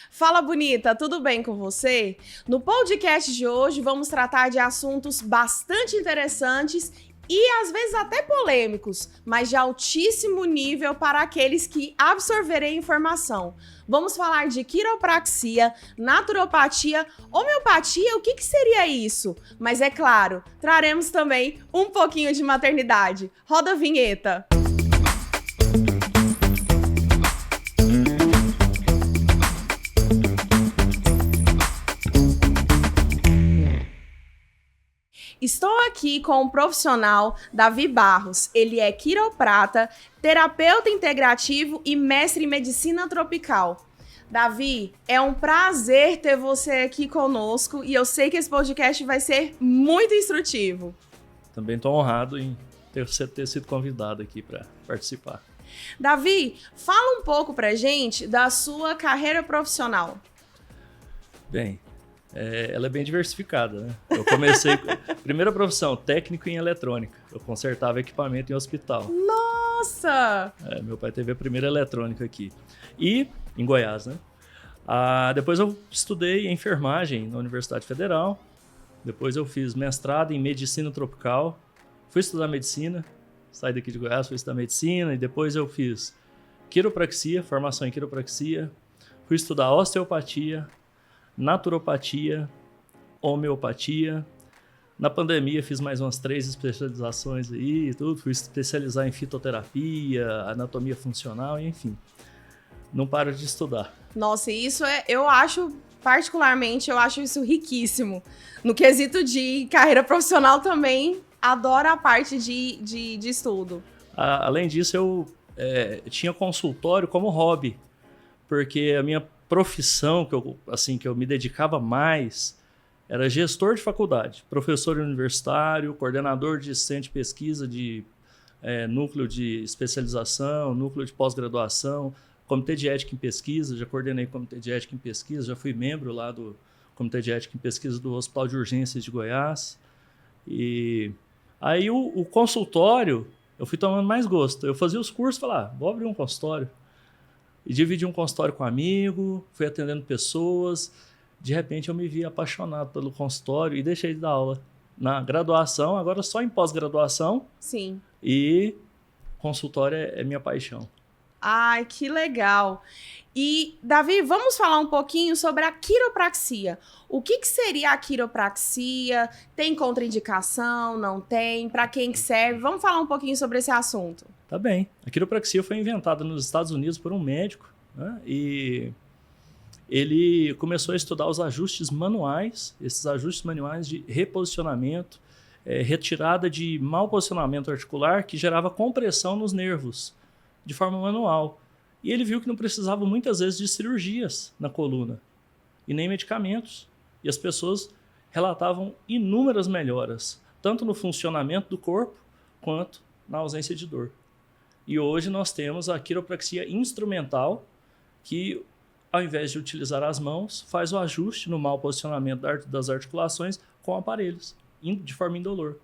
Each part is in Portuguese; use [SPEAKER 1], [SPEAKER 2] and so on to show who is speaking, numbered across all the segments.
[SPEAKER 1] Fala, bonita, tudo bem com você? No podcast de hoje vamos tratar de assuntos bastante interessantes e às vezes até polêmicos, mas de altíssimo nível para aqueles que absorverem informação. Vamos falar de quiropraxia, naturopatia, homeopatia, o que seria isso? Mas é claro, traremos também um pouquinho de maternidade. Roda a vinheta! Estou aqui com um profissional, Davi Barros. Ele é quiroprata, terapeuta integrativo e mestre em medicina tropical. Davi, é um prazer ter você aqui conosco e eu sei que esse podcast vai ser muito instrutivo.
[SPEAKER 2] Também estou honrado em ter sido convidado aqui para participar.
[SPEAKER 1] Davi, fala um pouco pra gente da sua carreira profissional.
[SPEAKER 2] Bem, ela é bem diversificada, né? Eu comecei, primeira profissão, técnico em eletrônica. Eu consertava equipamento em hospital.
[SPEAKER 1] Nossa!
[SPEAKER 2] Meu pai teve a primeira eletrônica aqui. E em Goiás, né? Depois eu estudei enfermagem na Universidade Federal. Depois eu fiz mestrado em medicina tropical. Fui estudar medicina. Saí daqui de Goiás, fui estudar medicina. E depois eu fiz quiropraxia, formação em quiropraxia. Fui estudar osteopatia, naturopatia, homeopatia. Na pandemia fiz mais umas 3 especializações aí, tudo. Fui especializar em fitoterapia, anatomia funcional, enfim. Não paro de estudar.
[SPEAKER 1] Nossa, isso eu acho, particularmente, eu acho isso riquíssimo. No quesito de carreira profissional também, adoro a parte de estudo.
[SPEAKER 2] Além disso, eu tinha consultório como hobby, porque a minha profissão que eu me dedicava mais era gestor de faculdade, professor universitário, coordenador de centro de pesquisa de núcleo de especialização, núcleo de pós-graduação, comitê de ética em pesquisa, já coordenei comitê de ética em pesquisa, já fui membro lá do comitê de ética em pesquisa do Hospital de Urgências de Goiás. E aí o consultório, eu fui tomando mais gosto. Eu fazia os cursos e falava, vou abrir um consultório. E dividi um consultório com um amigo, fui atendendo pessoas. De repente eu me vi apaixonado pelo consultório e deixei de dar aula na graduação, agora só em pós-graduação.
[SPEAKER 1] Sim.
[SPEAKER 2] E consultório é minha paixão.
[SPEAKER 1] Ai, que legal. E, Davi, vamos falar um pouquinho sobre a quiropraxia. O que seria a quiropraxia? Tem contraindicação? Não tem? Para quem que serve? Vamos falar um pouquinho sobre esse assunto.
[SPEAKER 2] Tá bem. A quiropraxia foi inventada nos Estados Unidos por um médico, né? E ele começou a estudar os ajustes manuais, esses ajustes manuais de reposicionamento, retirada de mau posicionamento articular que gerava compressão nos nervos de forma manual. E ele viu que não precisava muitas vezes de cirurgias na coluna e nem medicamentos. E as pessoas relatavam inúmeras melhoras, tanto no funcionamento do corpo quanto na ausência de dor. E hoje nós temos a quiropraxia instrumental, que ao invés de utilizar as mãos, faz o ajuste no mau posicionamento das articulações com aparelhos, de forma indolor.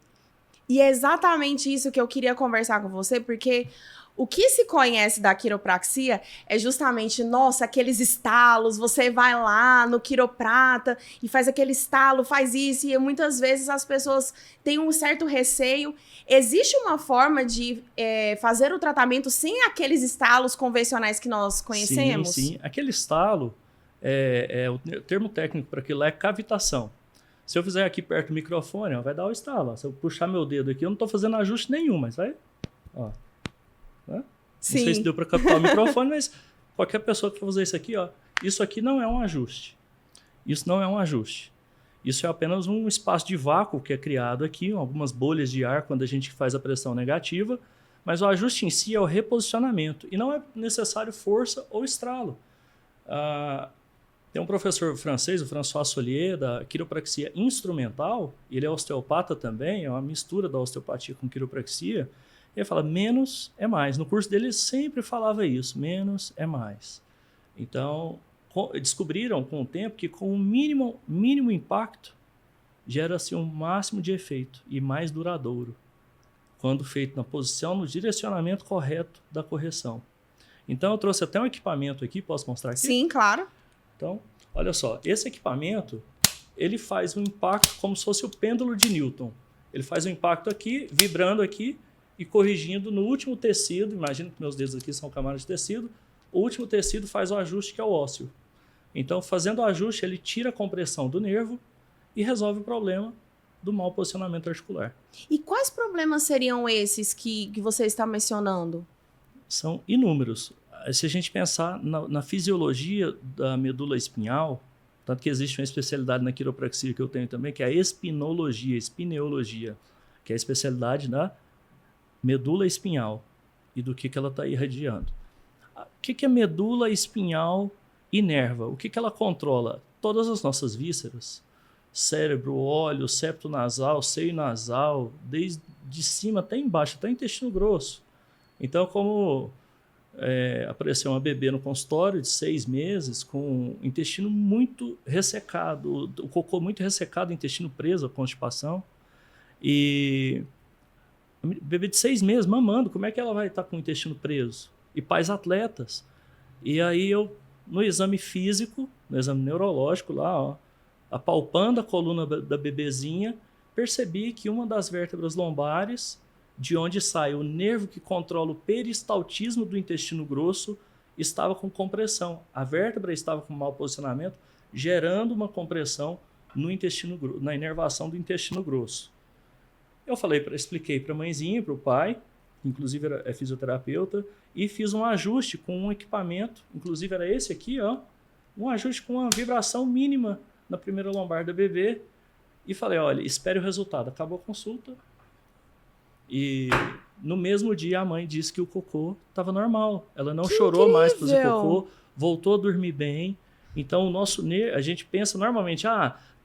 [SPEAKER 1] E é exatamente isso que eu queria conversar com você, porque o que se conhece da quiropraxia é justamente, nossa, aqueles estalos, você vai lá no quiroprata e faz aquele estalo, faz isso, e muitas vezes as pessoas têm um certo receio. Existe uma forma de fazer o tratamento sem aqueles estalos convencionais que nós conhecemos?
[SPEAKER 2] Sim. Aquele estalo, o termo técnico para aquilo é cavitação. Se eu fizer aqui perto do microfone, vai dar o estalo. Se eu puxar meu dedo aqui, eu não estou fazendo ajuste nenhum, mas vai... Ó. Né? Não sei se deu para captar o microfone, mas qualquer pessoa que for fazer isso aqui, isso aqui não é um ajuste. Isso não é um ajuste. Isso é apenas um espaço de vácuo que é criado aqui, algumas bolhas de ar quando a gente faz a pressão negativa, mas o ajuste em si é o reposicionamento e não é necessário força ou estralo. Tem um professor francês, o François Solier, da quiropraxia instrumental, ele é osteopata também, é uma mistura da osteopatia com quiropraxia. Ele fala, menos é mais. No curso dele ele sempre falava isso, menos é mais. Então, descobriram com o tempo que com o mínimo impacto gera-se um máximo de efeito e mais duradouro, quando feito na posição, no direcionamento correto da correção. Então, eu trouxe até um equipamento aqui, posso mostrar aqui?
[SPEAKER 1] Sim, claro.
[SPEAKER 2] Então, olha só, esse equipamento, ele faz um impacto como se fosse o pêndulo de Newton. Ele faz um impacto aqui, vibrando aqui e corrigindo no último tecido. Imagina que meus dedos aqui são camadas de tecido. O último tecido faz o ajuste, que é o ósseo. Então, fazendo o ajuste, ele tira a compressão do nervo e resolve o problema do mau posicionamento articular.
[SPEAKER 1] E quais problemas seriam esses que você está mencionando?
[SPEAKER 2] São inúmeros. Se a gente pensar na fisiologia da medula espinhal, tanto que existe uma especialidade na quiropraxia que eu tenho também, que é a espineologia, que é a especialidade da medula espinhal e do que ela está irradiando. O que a medula espinhal inerva? O que ela controla? Todas as nossas vísceras. Cérebro, óleo, septo nasal, seio nasal, desde de cima até embaixo, até o intestino grosso. Então, como apareceu uma bebê no consultório de 6 meses com o intestino muito ressecado, o cocô muito ressecado, o intestino preso, a constipação, e bebê de 6 meses mamando, como é que ela vai estar com o intestino preso? E pais atletas. E aí eu, no exame físico, no exame neurológico lá, ó, apalpando a coluna da bebezinha, percebi que uma das vértebras lombares, de onde sai o nervo que controla o peristaltismo do intestino grosso, estava com compressão. A vértebra estava com mau posicionamento, gerando uma compressão no intestino, na inervação do intestino grosso. Eu expliquei para a mãezinha, para o pai, inclusive é fisioterapeuta, e fiz um ajuste com um equipamento, inclusive era esse aqui, ó, um ajuste com uma vibração mínima na primeira lombar da bebê, e falei, olha, espere o resultado. Acabou a consulta, e no mesmo dia a mãe disse que o cocô estava normal. Ela não chorou mais para fazer cocô, voltou a dormir bem. Então, a gente pensa normalmente,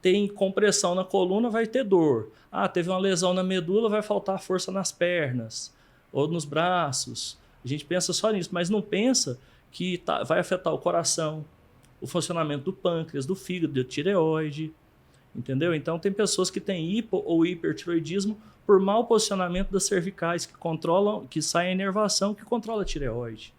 [SPEAKER 2] tem compressão na coluna, vai ter dor. Teve uma lesão na medula, vai faltar força nas pernas ou nos braços. A gente pensa só nisso, mas não pensa que vai afetar o coração, o funcionamento do pâncreas, do fígado, da tireoide. Entendeu? Então, tem pessoas que têm hipo ou hipertiroidismo por mau posicionamento das cervicais, que sai a inervação, que controla a tireoide.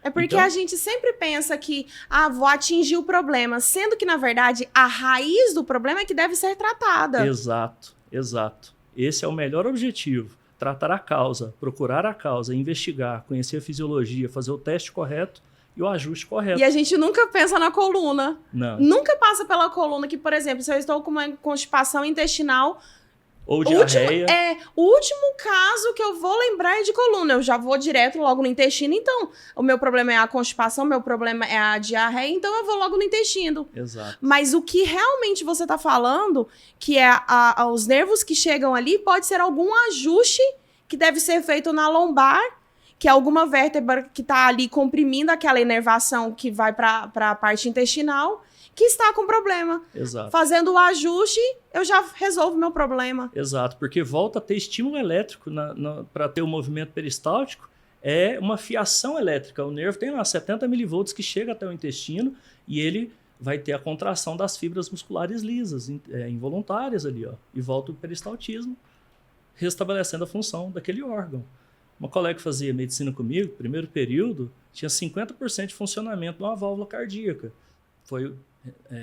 [SPEAKER 1] É porque a gente sempre pensa que, vou atingir o problema, sendo que, na verdade, a raiz do problema é que deve ser tratada.
[SPEAKER 2] Exato, exato. Esse é o melhor objetivo. Tratar a causa, procurar a causa, investigar, conhecer a fisiologia, fazer o teste correto e o ajuste correto.
[SPEAKER 1] E a gente nunca pensa na coluna.
[SPEAKER 2] Não.
[SPEAKER 1] Nunca passa pela coluna que, por exemplo, se eu estou com uma constipação intestinal...
[SPEAKER 2] Ou diarreia.
[SPEAKER 1] O último caso que eu vou lembrar é de coluna. Eu já vou direto logo no intestino. Então, o meu problema é a constipação, o meu problema é a diarreia. Então, eu vou logo no intestino.
[SPEAKER 2] Exato.
[SPEAKER 1] Mas o que realmente você está falando, que é os nervos que chegam ali, pode ser algum ajuste que deve ser feito na lombar, que é alguma vértebra que está ali comprimindo aquela inervação que vai para a parte intestinal, que está com problema.
[SPEAKER 2] Exato.
[SPEAKER 1] Fazendo o ajuste, eu já resolvo o meu problema.
[SPEAKER 2] Exato, porque volta a ter estímulo elétrico para ter o movimento peristáltico, é uma fiação elétrica. O nervo tem lá 70 milivolts que chega até o intestino e ele vai ter a contração das fibras musculares lisas, involuntárias ali, ó, e volta o peristaltismo, restabelecendo a função daquele órgão. Uma colega que fazia medicina comigo, primeiro período, tinha 50% de funcionamento de uma válvula cardíaca. Foi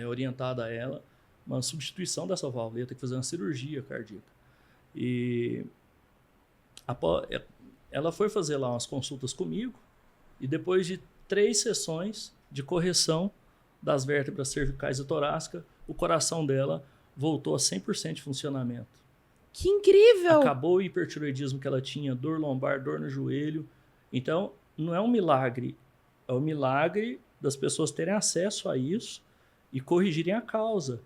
[SPEAKER 2] orientada a ela uma substituição dessa válvula, ia ter que fazer uma cirurgia cardíaca. E ela foi fazer lá umas consultas comigo e depois de 3 sessões de correção das vértebras cervicais e torácicas, o coração dela voltou a 100% de funcionamento.
[SPEAKER 1] Que incrível!
[SPEAKER 2] Acabou o hipertiroidismo que ela tinha, dor lombar, dor no joelho. Então, não é um milagre, é o milagre das pessoas terem acesso a isso e corrigirem a causa.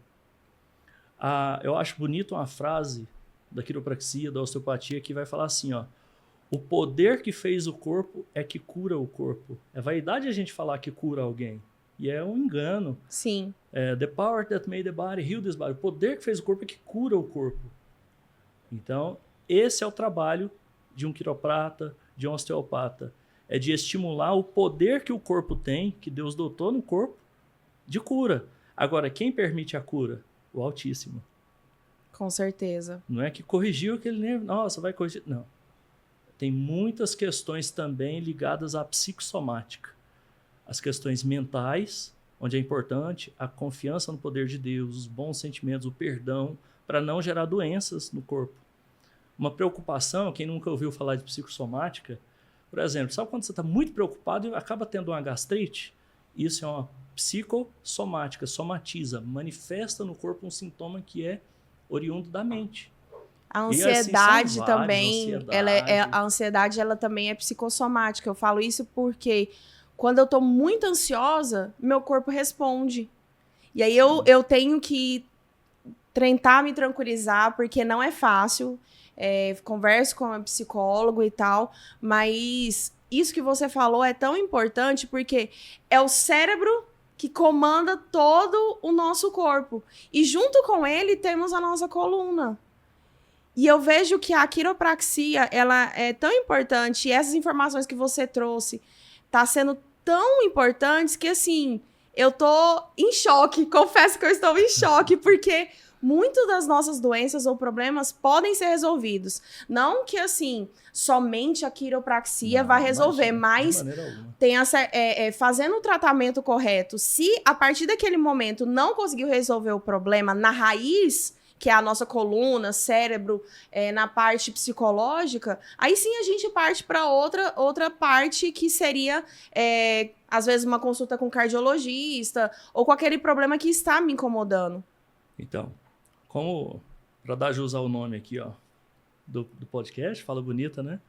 [SPEAKER 2] Eu acho bonito uma frase da quiropraxia, da osteopatia, que vai falar assim, ó, o poder que fez o corpo é que cura o corpo. É vaidade a gente falar que cura alguém. E é um engano.
[SPEAKER 1] Sim.
[SPEAKER 2] The power that made the body heal this body. O poder que fez o corpo é que cura o corpo. Então, esse é o trabalho de um quiroprata, de um osteopata. É de estimular o poder que o corpo tem, que Deus dotou no corpo, de cura. Agora, quem permite a cura? O Altíssimo.
[SPEAKER 1] Com certeza.
[SPEAKER 2] Não é que corrigiu aquele nervo, nossa, vai corrigir. Não. Tem muitas questões também ligadas à psicossomática. As questões mentais, onde é importante a confiança no poder de Deus, os bons sentimentos, o perdão, para não gerar doenças no corpo. Uma preocupação, quem nunca ouviu falar de psicossomática, por exemplo, sabe quando você está muito preocupado e acaba tendo uma gastrite? Isso é uma psicossomática, somatiza, manifesta no corpo um sintoma que é oriundo da mente.
[SPEAKER 1] A ansiedade
[SPEAKER 2] assim,
[SPEAKER 1] também, a ansiedade ela também é psicossomática. Eu falo isso porque quando eu tô muito ansiosa, meu corpo responde. E aí eu tenho que tentar me tranquilizar, porque não é fácil. Converso com um psicólogo e tal, mas isso que você falou é tão importante porque é o cérebro que comanda todo o nosso corpo. E junto com ele temos a nossa coluna. E eu vejo que a quiropraxia, ela é tão importante, e essas informações que você trouxe tá sendo tão importantes que, assim, eu tô em choque, confesso que eu estou em choque, porque muitas das nossas doenças ou problemas podem ser resolvidos. Não que, assim, somente a quiropraxia vai resolver, mas tem fazendo o tratamento correto. Se, a partir daquele momento, não conseguiu resolver o problema na raiz, que é a nossa coluna, cérebro, na parte psicológica, aí sim a gente parte para outra parte que seria, às vezes, uma consulta com cardiologista ou com aquele problema que está me incomodando.
[SPEAKER 2] Então, como, para dar jus ao nome aqui, ó, do podcast, fala bonita, né?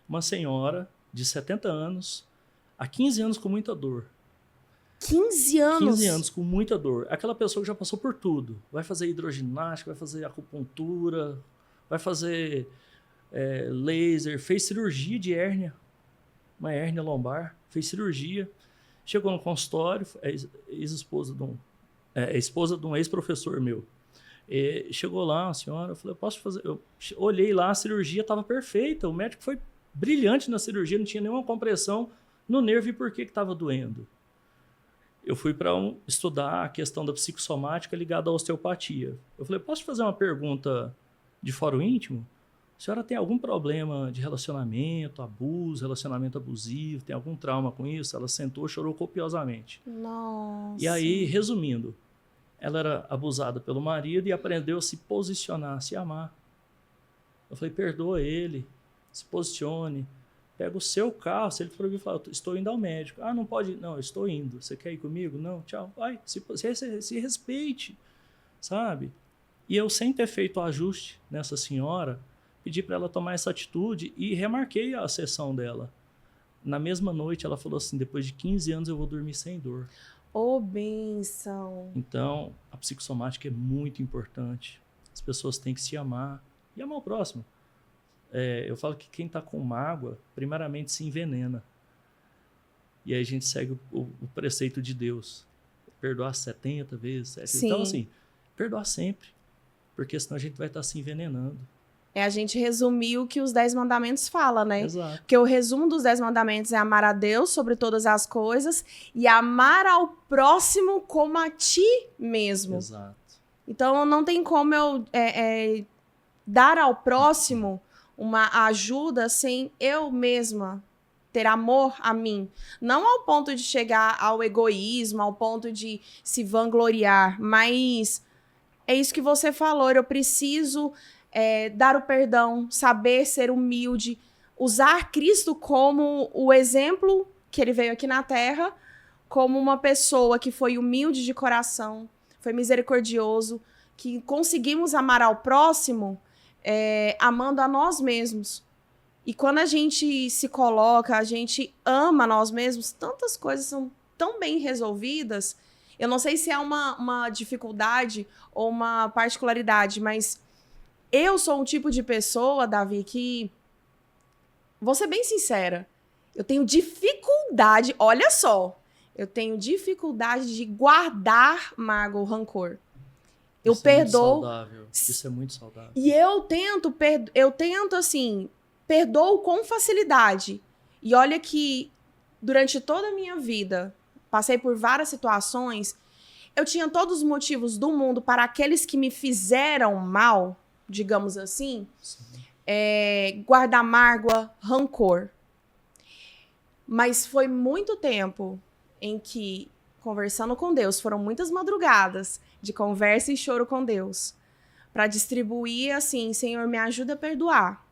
[SPEAKER 2] Uma senhora de 70 anos, há 15 anos com muita dor.
[SPEAKER 1] 15 anos?
[SPEAKER 2] 15 anos com muita dor. Aquela pessoa que já passou por tudo. Vai fazer hidroginástica, vai fazer acupuntura, vai fazer laser, fez cirurgia de hérnia, uma hérnia lombar, fez cirurgia. Chegou no consultório, esposa de um ex-professor meu. Chegou lá, a senhora, eu falei, posso fazer? Eu olhei lá, a cirurgia estava perfeita, o médico foi brilhante na cirurgia, não tinha nenhuma compressão no nervo e por que estava doendo. Eu fui para estudar a questão da psicossomática ligada à osteopatia. Eu falei, posso te fazer uma pergunta de fora o íntimo? A senhora tem algum problema de relacionamento, abuso, relacionamento abusivo, tem algum trauma com isso? Ela sentou, chorou copiosamente.
[SPEAKER 1] Nossa.
[SPEAKER 2] E aí, resumindo, ela era abusada pelo marido e aprendeu a se posicionar, a se amar. Eu falei, perdoa ele, se posicione. Pega o seu carro, se ele for vir falar, estou indo ao médico. Ah, não pode ir. Não, eu estou indo. Você quer ir comigo? Não, tchau. Vai, se respeite, sabe? E eu, sem ter feito o ajuste nessa senhora, pedi para ela tomar essa atitude e remarquei a sessão dela. Na mesma noite, ela falou assim, depois de 15 anos eu vou dormir sem dor.
[SPEAKER 1] Ô, bênção!
[SPEAKER 2] Então, a psicossomática é muito importante. As pessoas têm que se amar e amar o próximo. Eu falo que quem está com mágoa, primeiramente se envenena. E aí a gente segue o preceito de Deus. Perdoar 70 vezes. 70.
[SPEAKER 1] Sim.
[SPEAKER 2] Então, assim, perdoar sempre. Porque senão a gente vai estar se envenenando.
[SPEAKER 1] A gente resumir o que os 10 mandamentos falam, né?
[SPEAKER 2] Exato.
[SPEAKER 1] Porque o resumo dos 10 mandamentos é amar a Deus sobre todas as coisas e amar ao próximo como a ti mesmo.
[SPEAKER 2] Exato.
[SPEAKER 1] Então, não tem como eu dar ao próximo uma ajuda sem eu mesma ter amor a mim. Não ao ponto de chegar ao egoísmo, ao ponto de se vangloriar, mas é isso que você falou, eu preciso dar o perdão, saber ser humilde, usar Cristo como o exemplo que ele veio aqui na Terra, como uma pessoa que foi humilde de coração, foi misericordioso, que conseguimos amar ao próximo amando a nós mesmos. E quando a gente se coloca, a gente ama nós mesmos, tantas coisas são tão bem resolvidas. Eu não sei se é uma dificuldade ou uma particularidade, mas eu sou um tipo de pessoa, Davi, que... Vou ser bem sincera. Eu tenho dificuldade, olha só, eu tenho dificuldade de guardar mágoa ou rancor. Eu perdoo.
[SPEAKER 2] Isso é muito saudável.
[SPEAKER 1] E eu tento, assim, perdoo com facilidade. E olha que durante toda a minha vida, passei por várias situações, eu tinha todos os motivos do mundo para aqueles que me fizeram mal, digamos assim, guardar mágoa, rancor. Mas foi muito tempo em que, conversando com Deus. Foram muitas madrugadas de conversa e choro com Deus. Para distribuir assim, Senhor, me ajuda a perdoar.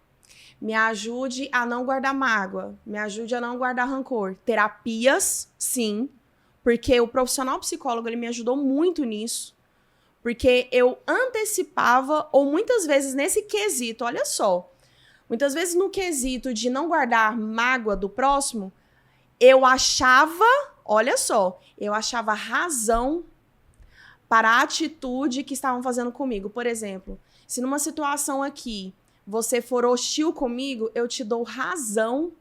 [SPEAKER 1] Me ajude a não guardar mágoa. Me ajude a não guardar rancor. Terapias, sim. Porque o profissional psicólogo, ele me ajudou muito nisso. Porque eu antecipava, ou muitas vezes nesse quesito, olha só. Muitas vezes no quesito de não guardar mágoa do próximo, eu achava, olha só, eu achava razão para a atitude que estavam fazendo comigo. Por exemplo, se numa situação aqui você for hostil comigo, eu te dou razão,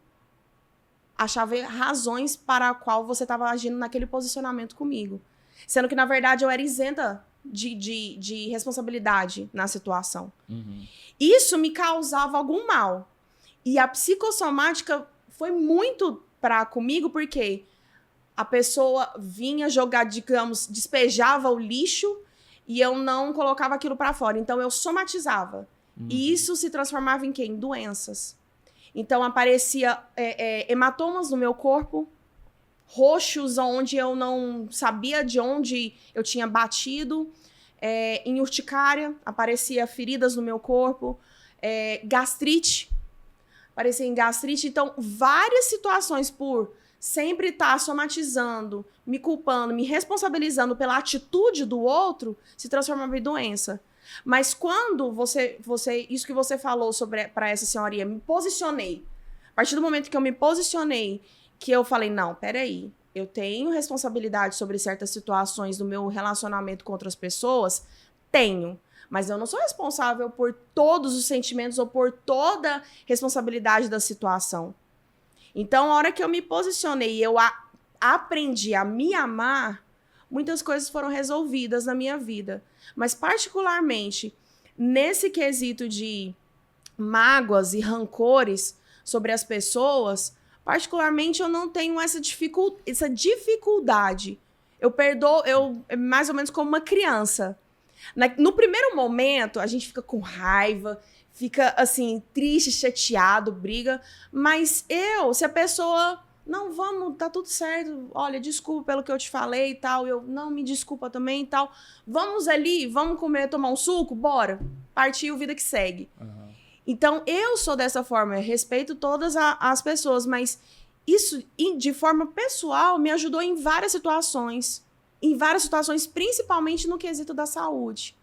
[SPEAKER 1] achava razões para a qual você estava agindo naquele posicionamento comigo. Sendo que, na verdade, eu era isenta de responsabilidade na situação.
[SPEAKER 2] Uhum.
[SPEAKER 1] Isso me causava algum mal. E a psicossomática foi muito pra comigo, porque a pessoa vinha jogar, digamos, despejava o lixo e eu não colocava aquilo pra fora. Então, eu somatizava. E isso se transformava em quê? Em doenças. Então, aparecia hematomas no meu corpo, roxos onde eu não sabia de onde eu tinha batido, em urticária, aparecia feridas no meu corpo, gastrite, aparecia em gastrite. Então, várias situações por sempre estar somatizando, me culpando, me responsabilizando pela atitude do outro, se transformava em doença. Mas quando isso que você falou para essa senhoria, me posicionei. A partir do momento que eu me posicionei, que eu falei, não, peraí, eu tenho responsabilidade sobre certas situações do meu relacionamento com outras pessoas? Tenho. Mas eu não sou responsável por todos os sentimentos ou por toda a responsabilidade da situação. Então, a hora que eu me posicionei e eu aprendi a me amar, muitas coisas foram resolvidas na minha vida. Mas, particularmente, nesse quesito de mágoas e rancores sobre as pessoas, particularmente, eu não tenho essa dificuldade. Eu perdoo, mais ou menos como uma criança. No primeiro momento, a gente fica com raiva, fica, assim, triste, chateado, briga. Mas se a pessoa... Não, vamos, tá tudo certo. Olha, desculpa pelo que eu te falei e tal. Eu, não, me desculpa também e tal. Vamos ali, vamos comer, tomar um suco? Bora. Partiu, vida que segue. Uhum. Então, eu sou dessa forma. Eu respeito todas as pessoas, mas isso, de forma pessoal, me ajudou em várias situações. Em várias situações, principalmente no quesito da saúde.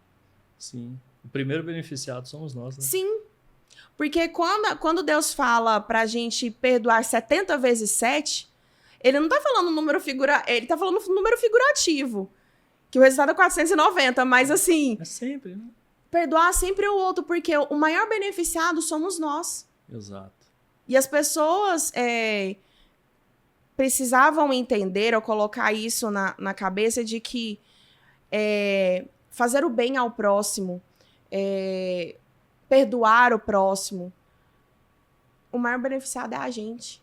[SPEAKER 2] Sim. O primeiro beneficiado somos nós, né?
[SPEAKER 1] Sim. Porque quando Deus fala pra gente perdoar 70 vezes 7, ele não tá falando número ele tá falando número figurativo. Que o resultado é 490, mas assim...
[SPEAKER 2] É sempre, né?
[SPEAKER 1] Perdoar sempre o outro, porque o maior beneficiado somos nós.
[SPEAKER 2] Exato.
[SPEAKER 1] E as pessoas precisavam entender ou colocar isso na cabeça de que fazer o bem ao próximo, perdoar o próximo, o maior beneficiado é a gente.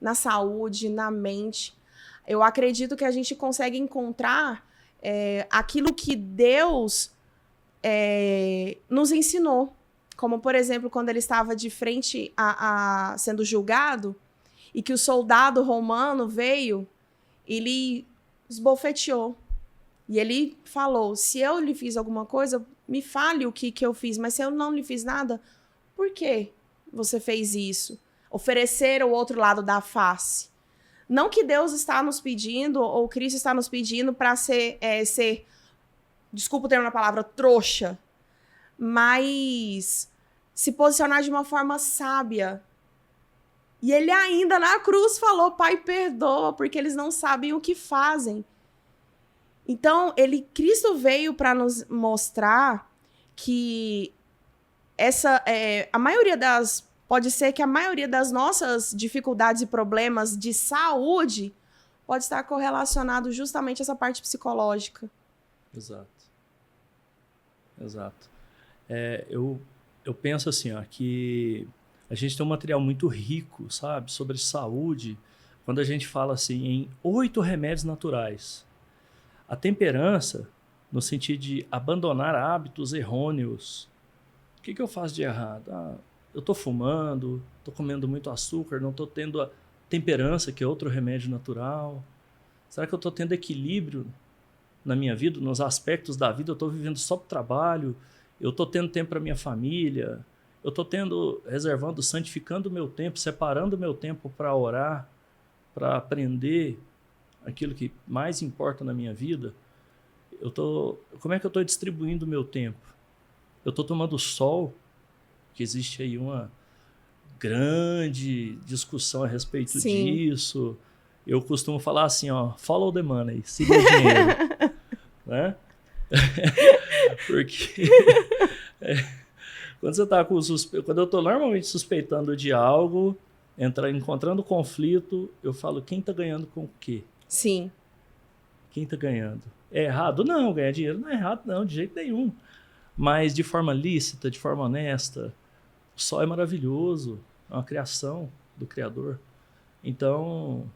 [SPEAKER 1] Na saúde, na mente. Eu acredito que a gente consegue encontrar aquilo que Deus nos ensinou. Como, por exemplo, quando ele estava de frente sendo julgado, e que o soldado romano veio, ele esbofeteou. E ele falou, se eu lhe fiz alguma coisa, me fale o que eu fiz, mas se eu não lhe fiz nada, por que você fez isso? Oferecer o outro lado da face. Não que Deus está nos pedindo, ou Cristo está nos pedindo para ser, desculpa o termo na palavra, trouxa, mas se posicionar de uma forma sábia. E ele ainda na cruz falou, Pai, perdoa, porque eles não sabem o que fazem. Então, Cristo veio para nos mostrar que pode ser que a maioria das nossas dificuldades e problemas de saúde pode estar correlacionado justamente a essa parte psicológica.
[SPEAKER 2] Exato. Exato. Eu penso assim, ó, que a gente tem um material muito rico, sabe, sobre saúde, quando a gente fala assim em 8 remédios naturais. A temperança, no sentido de abandonar hábitos errôneos. O que eu faço de errado? Eu estou fumando, estou comendo muito açúcar, não estou tendo a temperança, que é outro remédio natural. Será que eu estou tendo equilíbrio na minha vida, nos aspectos da vida? Eu estou vivendo só para o trabalho? Eu estou tendo tempo para minha família? Eu estou reservando, santificando o meu tempo, separando o meu tempo para orar, para aprender aquilo que mais importa na minha vida? Como é que eu estou distribuindo o meu tempo? Eu estou tomando sol, que existe aí uma grande discussão a respeito disso. Eu costumo falar assim, ó, follow the money, siga o dinheiro. Né? Porque quando você tá quando eu estou normalmente suspeitando de algo, encontrando conflito, eu falo, quem está ganhando com o quê?
[SPEAKER 1] Sim.
[SPEAKER 2] Quem está ganhando? É errado? Não, ganhar dinheiro não é errado, não, de jeito nenhum. Mas de forma lícita, de forma honesta, o sol é maravilhoso, é uma criação do Criador. Então,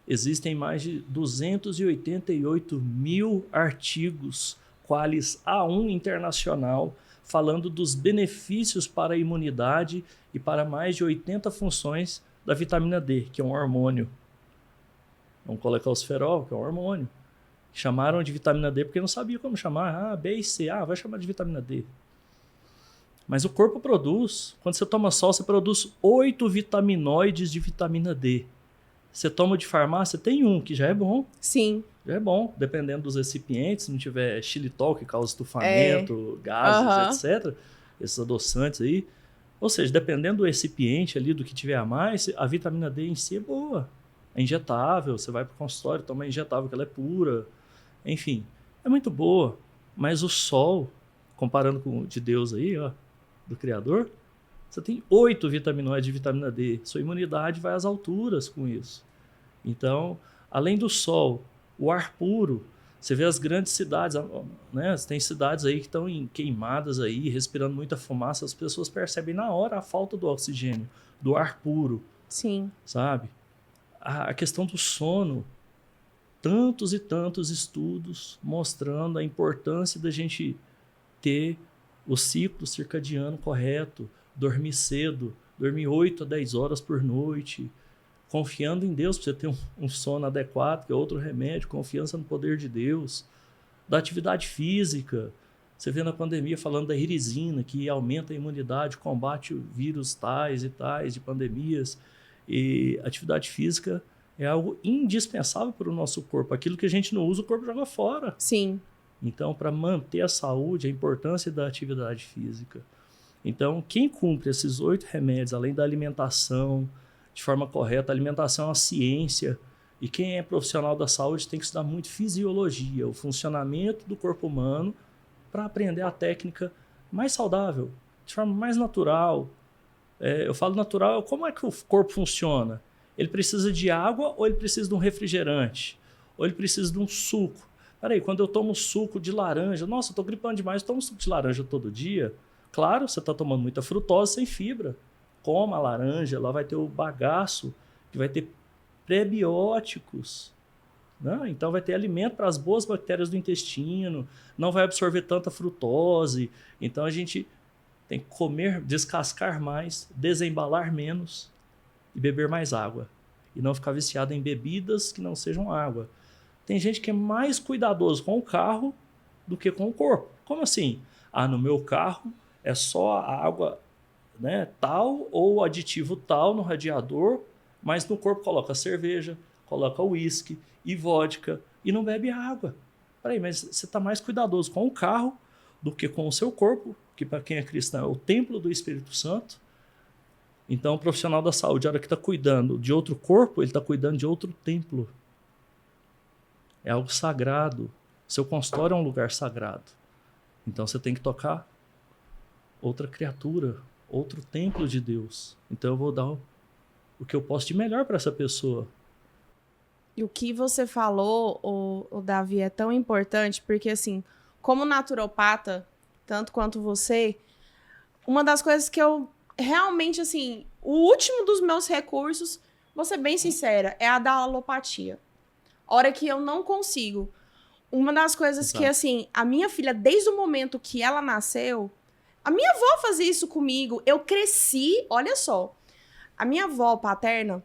[SPEAKER 2] existem mais de 288 mil artigos, quais A1 internacional, falando dos benefícios para a imunidade e para mais de 80 funções da vitamina D, que é um hormônio. Vamos colocar o colesterol, que é um hormônio. Chamaram de vitamina D porque não sabia como chamar. B e C. Vai chamar de vitamina D. Mas o corpo produz. Quando você toma sol, você produz 8 vitaminoides de vitamina D. Você toma de farmácia, tem um, que já é bom.
[SPEAKER 1] Sim.
[SPEAKER 2] Já é bom, dependendo dos recipientes. Se não tiver xilitol, que causa estufamento, gases, etc. Esses adoçantes aí. Ou seja, dependendo do recipiente ali, do que tiver a mais, a vitamina D em si é boa. É injetável, você vai para o consultório, toma injetável, que ela é pura. Enfim, é muito boa. Mas o sol, comparando com o de Deus aí, ó, do Criador, você tem 8 vitaminoides de vitamina D. Sua imunidade vai às alturas com isso. Então, além do sol, o ar puro, você vê as grandes cidades, né? Tem cidades aí que estão queimadas aí, respirando muita fumaça, as pessoas percebem na hora a falta do oxigênio, do ar puro.
[SPEAKER 1] Sim.
[SPEAKER 2] Sabe? A questão do sono, tantos e tantos estudos mostrando a importância da gente ter o ciclo circadiano correto, dormir cedo, dormir 8 a 10 horas por noite, confiando em Deus para você ter um sono adequado, que é outro remédio, confiança no poder de Deus, da atividade física. Você vê na pandemia falando da irisina, que aumenta a imunidade, combate vírus tais e tais de pandemias. E atividade física é algo indispensável para o nosso corpo. Aquilo que a gente não usa, o corpo joga fora.
[SPEAKER 1] Sim.
[SPEAKER 2] Então, para manter a saúde, a importância da atividade física. Então, quem cumpre esses 8 remédios, além da alimentação, de forma correta, a alimentação é uma ciência, e quem é profissional da saúde tem que estudar muito fisiologia, o funcionamento do corpo humano, para aprender a técnica mais saudável, de forma mais natural. Eu falo natural, como é que o corpo funciona? Ele precisa de água ou ele precisa de um refrigerante? Ou ele precisa de um suco? Peraí, quando eu tomo suco de laranja, nossa, eu estou gripando demais, eu tomo suco de laranja todo dia. Claro, você está tomando muita frutose sem fibra. Coma a laranja, lá vai ter o bagaço, que vai ter prebióticos. Né? Então vai ter alimento para as boas bactérias do intestino, não vai absorver tanta frutose. Então a gente tem que comer, descascar mais, desembalar menos e beber mais água. E não ficar viciado em bebidas que não sejam água. Tem gente que é mais cuidadoso com o carro do que com o corpo. Como assim? No meu carro é só a água, né, tal ou aditivo tal no radiador, mas no corpo coloca cerveja, coloca uísque e vodka e não bebe água. Peraí, mas você está mais cuidadoso com o carro do que com o seu corpo, que para quem é cristão é o templo do Espírito Santo. Então o profissional da saúde, a hora que está cuidando de outro corpo, ele está cuidando de outro templo. É algo sagrado. Seu consultório é um lugar sagrado. Então você tem que tocar outra criatura, outro templo de Deus. Então eu vou dar o que eu posso de melhor para essa pessoa.
[SPEAKER 1] E o que você falou, o Davi, é tão importante, porque assim, como naturopata, tanto quanto você, uma das coisas que eu realmente, assim, o último dos meus recursos, vou ser bem sincera, é a da alopatia. Hora que eu não consigo. Uma das coisas que, assim, a minha filha, desde o momento que ela nasceu, a minha avó fazia isso comigo. Eu cresci, olha só. A minha avó paterna,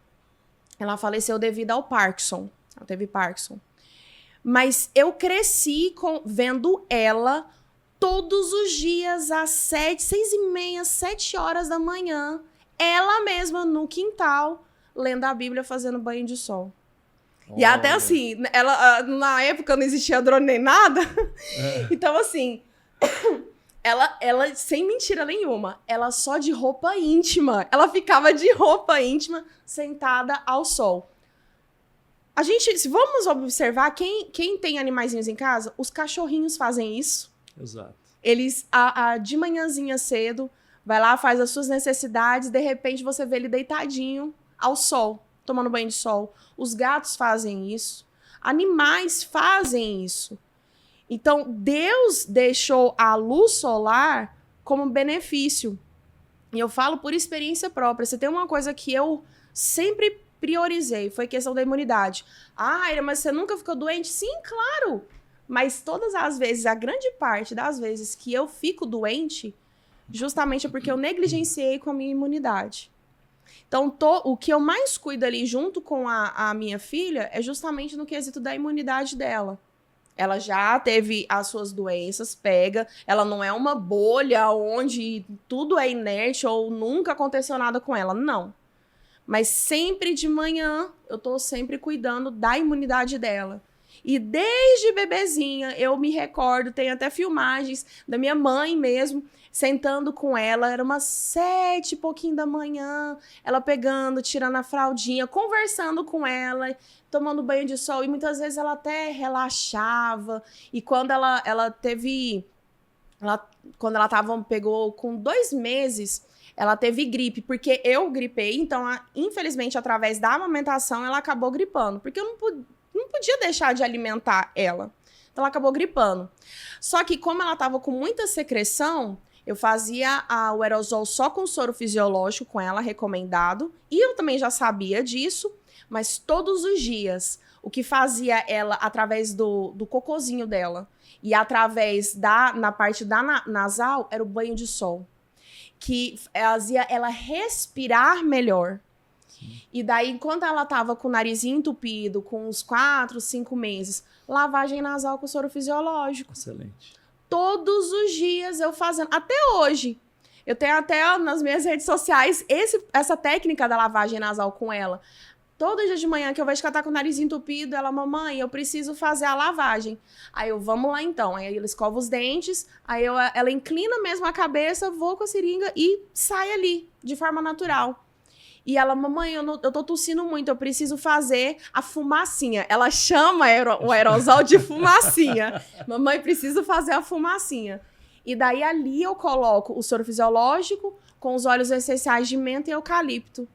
[SPEAKER 1] ela faleceu devido ao Parkinson. Ela teve Parkinson. Mas eu cresci vendo ela todos os dias às 6h30, 7 horas da manhã. Ela mesma no quintal, lendo a Bíblia, fazendo banho de sol. E até assim, ela, na época não existia drone nem nada. Então assim, ela, sem mentira nenhuma, ela só de roupa íntima. Ela ficava de roupa íntima, sentada ao sol. A gente, se vamos observar, quem tem animaizinhos em casa, os cachorrinhos fazem isso.
[SPEAKER 2] Exato.
[SPEAKER 1] Eles, de manhãzinha cedo, vai lá, faz as suas necessidades, de repente você vê ele deitadinho ao sol, tomando banho de sol. Os gatos fazem isso. Animais fazem isso. Então, Deus deixou a luz solar como benefício. E eu falo por experiência própria. Se tem uma coisa que eu sempre priorizei, foi questão da imunidade. Ira, mas você nunca ficou doente? Sim, claro! Mas todas as vezes, a grande parte das vezes que eu fico doente, justamente é porque eu negligenciei com a minha imunidade. Então, o que eu mais cuido ali junto com a minha filha é justamente no quesito da imunidade dela. Ela já teve as suas doenças, ela não é uma bolha onde tudo é inerte ou nunca aconteceu nada com ela, não. Mas sempre de manhã, eu tô sempre cuidando da imunidade dela. E desde bebezinha, eu me recordo, tem até filmagens da minha mãe mesmo, sentando com ela, era umas 7 e pouquinho da manhã, ela pegando, tirando a fraldinha, conversando com ela, tomando banho de sol, e muitas vezes ela até relaxava, e quando quando ela pegou com 2 meses, ela teve gripe, porque eu gripei, então, infelizmente, através da amamentação, ela acabou gripando, porque eu não podia deixar de alimentar ela. Então, ela acabou gripando. Só que, como ela estava com muita secreção, eu fazia o aerosol só com soro fisiológico com ela, recomendado. E eu também já sabia disso, mas todos os dias, o que fazia ela, através do cocôzinho dela e através na parte da nasal, era o banho de sol. Que fazia ela respirar melhor. E daí, enquanto ela tava com o narizinho entupido, com uns 4, 5 meses, lavagem nasal com soro fisiológico.
[SPEAKER 2] Excelente.
[SPEAKER 1] Todos os dias eu fazendo. Até hoje. Eu tenho até nas minhas redes sociais essa técnica da lavagem nasal com ela. Todo dia de manhã que eu vejo que ela tá com o nariz entupido, ela, mamãe, eu preciso fazer a lavagem. Aí eu, vamos lá então. Aí ela escova os dentes, aí ela inclina mesmo a cabeça, vou com a seringa e sai ali, de forma natural. E ela, mamãe, eu tô tossindo muito, eu preciso fazer a fumacinha. Ela chama o aerosol de fumacinha. Mamãe, preciso fazer a fumacinha. E daí ali eu coloco o soro fisiológico com os óleos essenciais de menta e eucalipto.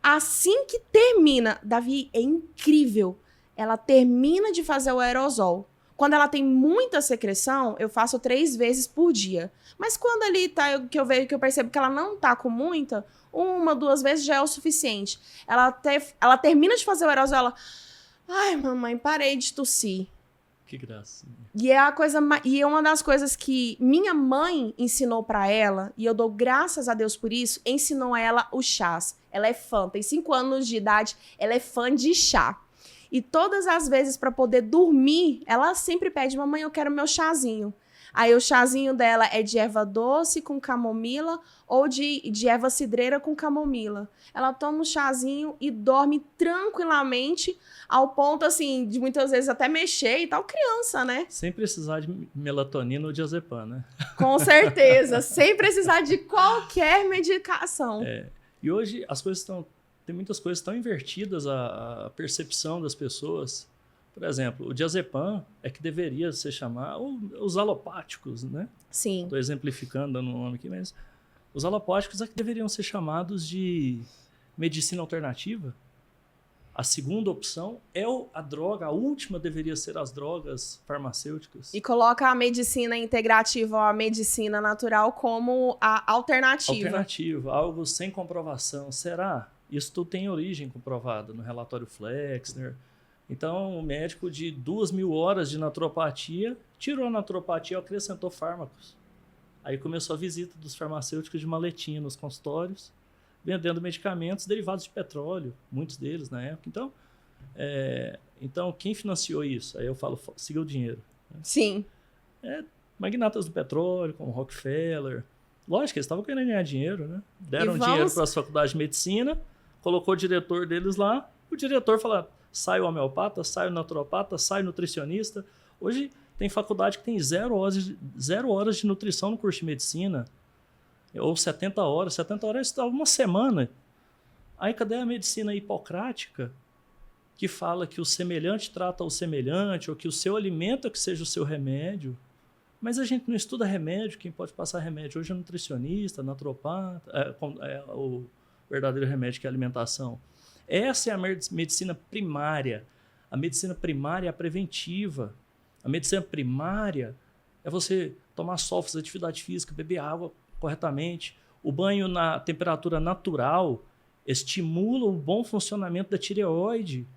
[SPEAKER 1] Assim que termina, Davi, é incrível. Ela termina de fazer o aerosol. Quando ela tem muita secreção, eu faço 3 vezes por dia. Mas quando ali tá, que eu percebo que ela não tá com muita, 1, 2 vezes já é o suficiente. Ela termina de fazer o aerosol, ela... Ai, mamãe, parei de tossir.
[SPEAKER 2] Que graça.
[SPEAKER 1] E é uma das coisas que minha mãe ensinou pra ela, e eu dou graças a Deus por isso, ensinou ela os chás. Ela é fã, tem 5 anos de idade, ela é fã de chá. E todas as vezes para poder dormir, ela sempre pede, mamãe, eu quero meu chazinho. Aí o chazinho dela é de erva doce com camomila ou de erva cidreira com camomila. Ela toma um chazinho e dorme tranquilamente, ao ponto, assim, de muitas vezes até mexer e tal, criança, né?
[SPEAKER 2] Sem precisar de melatonina ou diazepam, né?
[SPEAKER 1] Com certeza, sem precisar de qualquer medicação.
[SPEAKER 2] E hoje as coisas tem muitas coisas tão invertidas, a percepção das pessoas. Por exemplo, o diazepam é que deveria ser chamado, os alopáticos, né?
[SPEAKER 1] Sim.
[SPEAKER 2] Estou exemplificando, dando um nome aqui, mas os alopáticos é que deveriam ser chamados de medicina alternativa. A segunda opção é a droga, a última deveria ser as drogas farmacêuticas.
[SPEAKER 1] E coloca a medicina integrativa ou a medicina natural como a alternativa.
[SPEAKER 2] Alternativa, algo sem comprovação. Será? Isso tudo tem origem comprovada no relatório Flexner. Então, o médico de 2.000 horas de naturopatia tirou a naturopatia e acrescentou fármacos. Aí começou a visita dos farmacêuticos de maletinha nos consultórios, vendendo medicamentos derivados de petróleo, muitos deles na época. Então, Então, quem financiou isso? Aí eu falo, siga o dinheiro. Né?
[SPEAKER 1] Sim.
[SPEAKER 2] Magnatas do petróleo, como Rockefeller. Lógico que eles estavam querendo ganhar dinheiro, né? Deram dinheiro para as faculdades de medicina, colocou o diretor deles lá, o diretor fala, sai o homeopata, sai o naturopata, sai o nutricionista. Hoje tem faculdade que tem 0 horas de nutrição no curso de medicina, ou 70 horas. 70 horas é uma semana. Aí cadê a medicina hipocrática, que fala que o semelhante trata o semelhante, ou que o seu alimento é que seja o seu remédio? Mas a gente não estuda remédio, quem pode passar remédio hoje é nutricionista, naturopata, o verdadeiro remédio que é a alimentação. Essa é a medicina primária. A medicina primária é a preventiva. A medicina primária é você tomar sol, fazer atividade física, beber água corretamente. O banho na temperatura natural estimula o bom funcionamento da tireoide.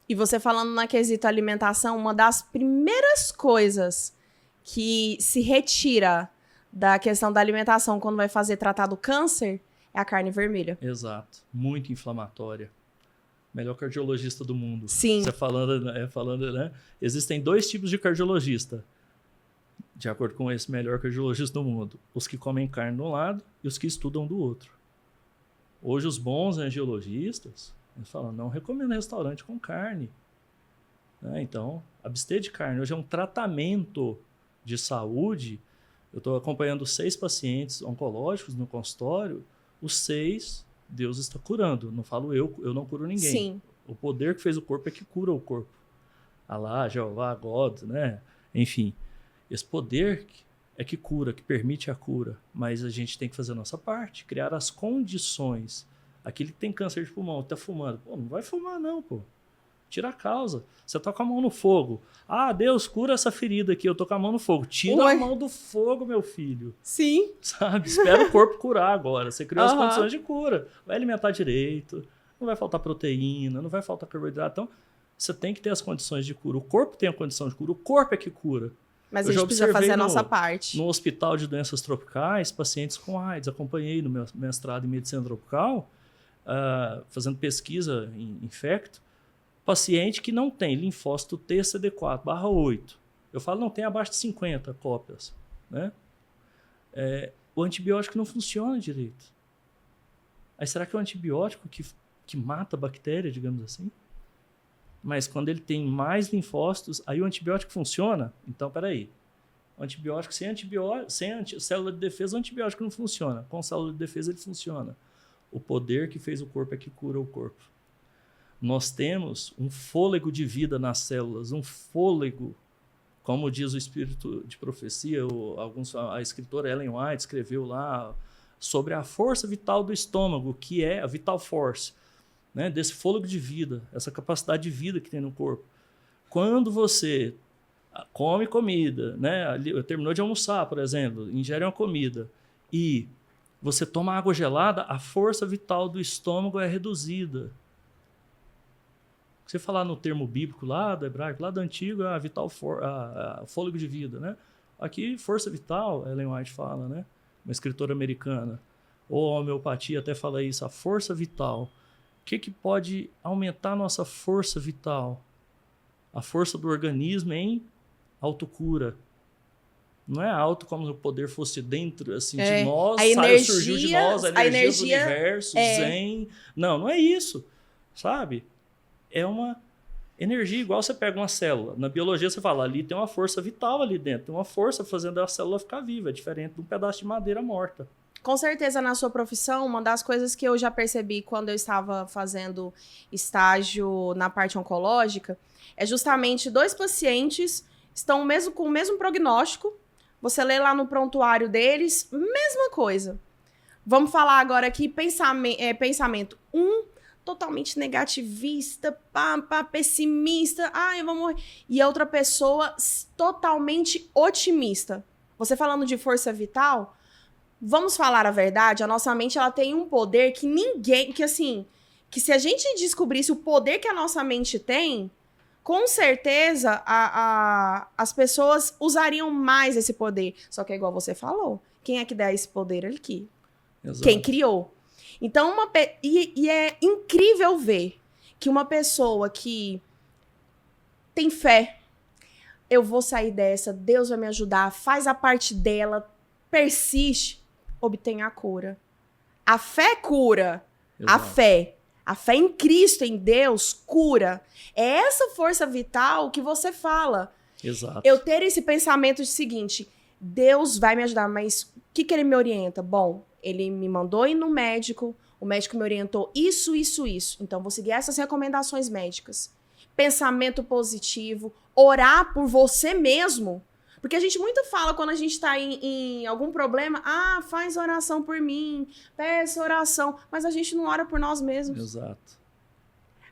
[SPEAKER 1] E você falando na quesito alimentação, uma das primeiras coisas que se retira da questão da alimentação quando vai fazer tratar do câncer é a carne vermelha.
[SPEAKER 2] Exato. Muito inflamatória. Melhor cardiologista do mundo.
[SPEAKER 1] Sim.
[SPEAKER 2] Você falando, né? Existem 2 tipos de cardiologista, de acordo com esse melhor cardiologista do mundo. Os que comem carne de um lado e os que estudam do outro. Hoje os bons angiologistas, eles falam, não recomendo restaurante com carne. Né? Então, abster de carne. Hoje é um tratamento de saúde. Eu estou acompanhando 6 pacientes oncológicos no consultório. Os 6, Deus está curando. Não falo eu não curo ninguém.
[SPEAKER 1] Sim.
[SPEAKER 2] O poder que fez o corpo é que cura o corpo. Alá, Jeová, God, né? Enfim, esse poder é que cura, que permite a cura. Mas a gente tem que fazer a nossa parte, criar as condições. Aquele que tem câncer de pulmão, está fumando. Pô, não vai fumar não, pô. Tira a causa. Você tá com a mão no fogo. Ah, Deus, cura essa ferida aqui, eu tô com a mão no fogo. Tira a mão do fogo, meu filho.
[SPEAKER 1] Sim.
[SPEAKER 2] Sabe? Espera o corpo curar agora. Você criou as condições de cura. Vai alimentar direito, não vai faltar proteína, não vai faltar carboidrato. Então, você tem que ter as condições de cura. O corpo tem a condição de cura. O corpo é que cura.
[SPEAKER 1] Mas a gente precisa fazer a nossa parte.
[SPEAKER 2] No hospital de doenças tropicais, pacientes com AIDS. Acompanhei no meu mestrado em medicina tropical, fazendo pesquisa em infecto. Paciente que não tem linfócito T CD4/8. Eu falo, não tem abaixo de 50 cópias. Né? O antibiótico não funciona direito. Aí será que é o antibiótico que mata a bactéria, digamos assim? Mas quando ele tem mais linfócitos, aí o antibiótico funciona? Então, peraí. O antibiótico, sem célula de defesa, o antibiótico não funciona. Com célula de defesa, ele funciona. O poder que fez o corpo é que cura o corpo. Nós temos um fôlego de vida nas células, um fôlego, como diz o espírito de profecia, a escritora Ellen White escreveu lá sobre a força vital do estômago, que é a vital force, né, desse fôlego de vida, essa capacidade de vida que tem no corpo. Quando você come comida, né, terminou de almoçar, por exemplo, ingere uma comida e você toma água gelada, a força vital do estômago é reduzida. Você falar no termo bíblico lá, do hebraico, lá do antigo, a vital fôlego de vida, né? Aqui, força vital, Ellen White fala, né? Uma escritora americana. Ou a homeopatia até fala isso, a força vital. O que pode aumentar a nossa força vital? A força do organismo em autocura. Não é auto como se o poder fosse dentro assim, de nós, surgiu de nós, a energia do universo, zen. Não é isso, sabe? É uma energia, igual você pega uma célula. Na biologia você fala, ali tem uma força vital ali dentro, tem uma força fazendo a célula ficar viva, é diferente de um pedaço de madeira morta.
[SPEAKER 1] Com certeza, na sua profissão, uma das coisas que eu já percebi quando eu estava fazendo estágio na parte oncológica é justamente 2 pacientes estão com o mesmo prognóstico, você lê lá no prontuário deles, mesma coisa. Vamos falar agora aqui, pensamento 1, totalmente negativista, pessimista, eu vou morrer. E a outra pessoa totalmente otimista. Você falando de força vital, vamos falar a verdade, a nossa mente ela tem um poder que que se a gente descobrisse o poder que a nossa mente tem, com certeza as pessoas usariam mais esse poder. Só que é igual você falou, quem é que dá esse poder aqui? Exato. Quem criou. Então, e é incrível ver que uma pessoa que tem fé. Eu vou sair dessa, Deus vai me ajudar, faz a parte dela, persiste, obtém a cura. A fé cura.
[SPEAKER 2] Exato.
[SPEAKER 1] A fé em Cristo, em Deus, cura. É essa força vital que você fala.
[SPEAKER 2] Exato.
[SPEAKER 1] Eu ter esse pensamento de seguinte, Deus vai me ajudar, mas o que ele me orienta? Bom, ele me mandou ir no médico, o médico me orientou isso. Então, vou seguir essas recomendações médicas. Pensamento positivo, orar por você mesmo. Porque a gente muito fala quando a gente tá em algum problema, faz oração por mim, peça oração, mas a gente não ora por nós mesmos.
[SPEAKER 2] Exato.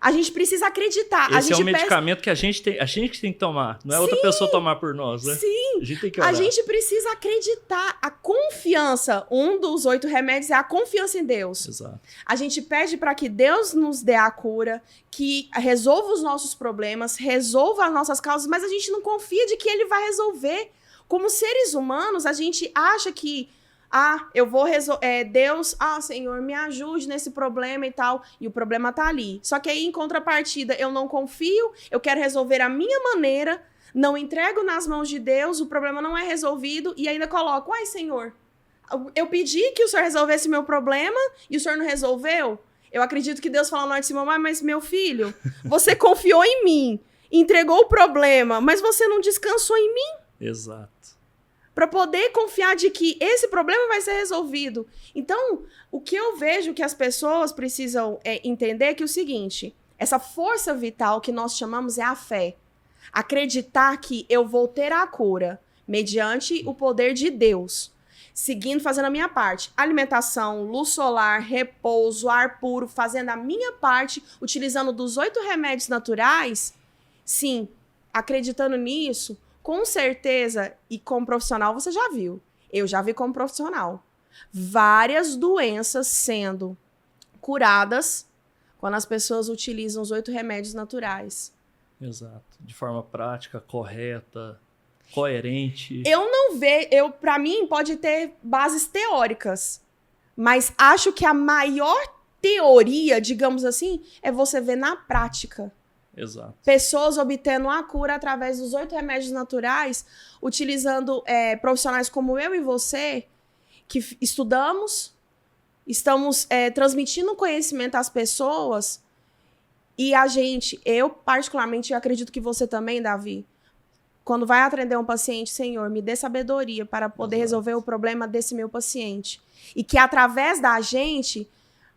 [SPEAKER 1] A gente precisa acreditar.
[SPEAKER 2] Esse é um medicamento que a gente tem que tomar, não é outra pessoa tomar por nós, né?
[SPEAKER 1] Sim,
[SPEAKER 2] a gente tem que orar.
[SPEAKER 1] A gente precisa acreditar. A confiança, um dos 8 remédios é a confiança em Deus.
[SPEAKER 2] Exato.
[SPEAKER 1] A gente pede para que Deus nos dê a cura, que resolva os nossos problemas, resolva as nossas causas, mas a gente não confia de que Ele vai resolver. Como seres humanos, a gente acha que eu vou resolver. Deus, Senhor, me ajude nesse problema e tal. E o problema tá ali. Só que aí, em contrapartida, eu não confio, eu quero resolver a minha maneira, não entrego nas mãos de Deus, o problema não é resolvido, e ainda coloco, Senhor, eu pedi que o Senhor resolvesse meu problema e o Senhor não resolveu. Eu acredito que Deus fala lá de cima, mas meu filho, você confiou em mim, entregou o problema, mas você não descansou em mim.
[SPEAKER 2] Exato.
[SPEAKER 1] Para poder confiar de que esse problema vai ser resolvido. Então, o que eu vejo que as pessoas precisam entender é que o seguinte, essa força vital que nós chamamos é a fé. Acreditar que eu vou ter a cura mediante o poder de Deus. Seguindo, fazendo a minha parte. Alimentação, luz solar, repouso, ar puro, fazendo a minha parte, utilizando dos 8 remédios naturais. Sim, acreditando nisso, com certeza, e como profissional você já viu. Eu já vi como profissional. Várias doenças sendo curadas quando as pessoas utilizam os 8 remédios naturais.
[SPEAKER 2] Exato. De forma prática, correta, coerente.
[SPEAKER 1] Eu não vejo... Para mim, pode ter bases teóricas. Mas acho que a maior teoria, digamos assim, é você ver na prática.
[SPEAKER 2] Exato.
[SPEAKER 1] Pessoas obtendo a cura através dos 8 remédios naturais, utilizando profissionais como eu e você, que estudamos, estamos transmitindo conhecimento às pessoas, e eu particularmente, eu acredito que você também, Davi, quando vai atender um paciente, Senhor, me dê sabedoria para poder resolver o problema desse meu paciente. E que através da gente,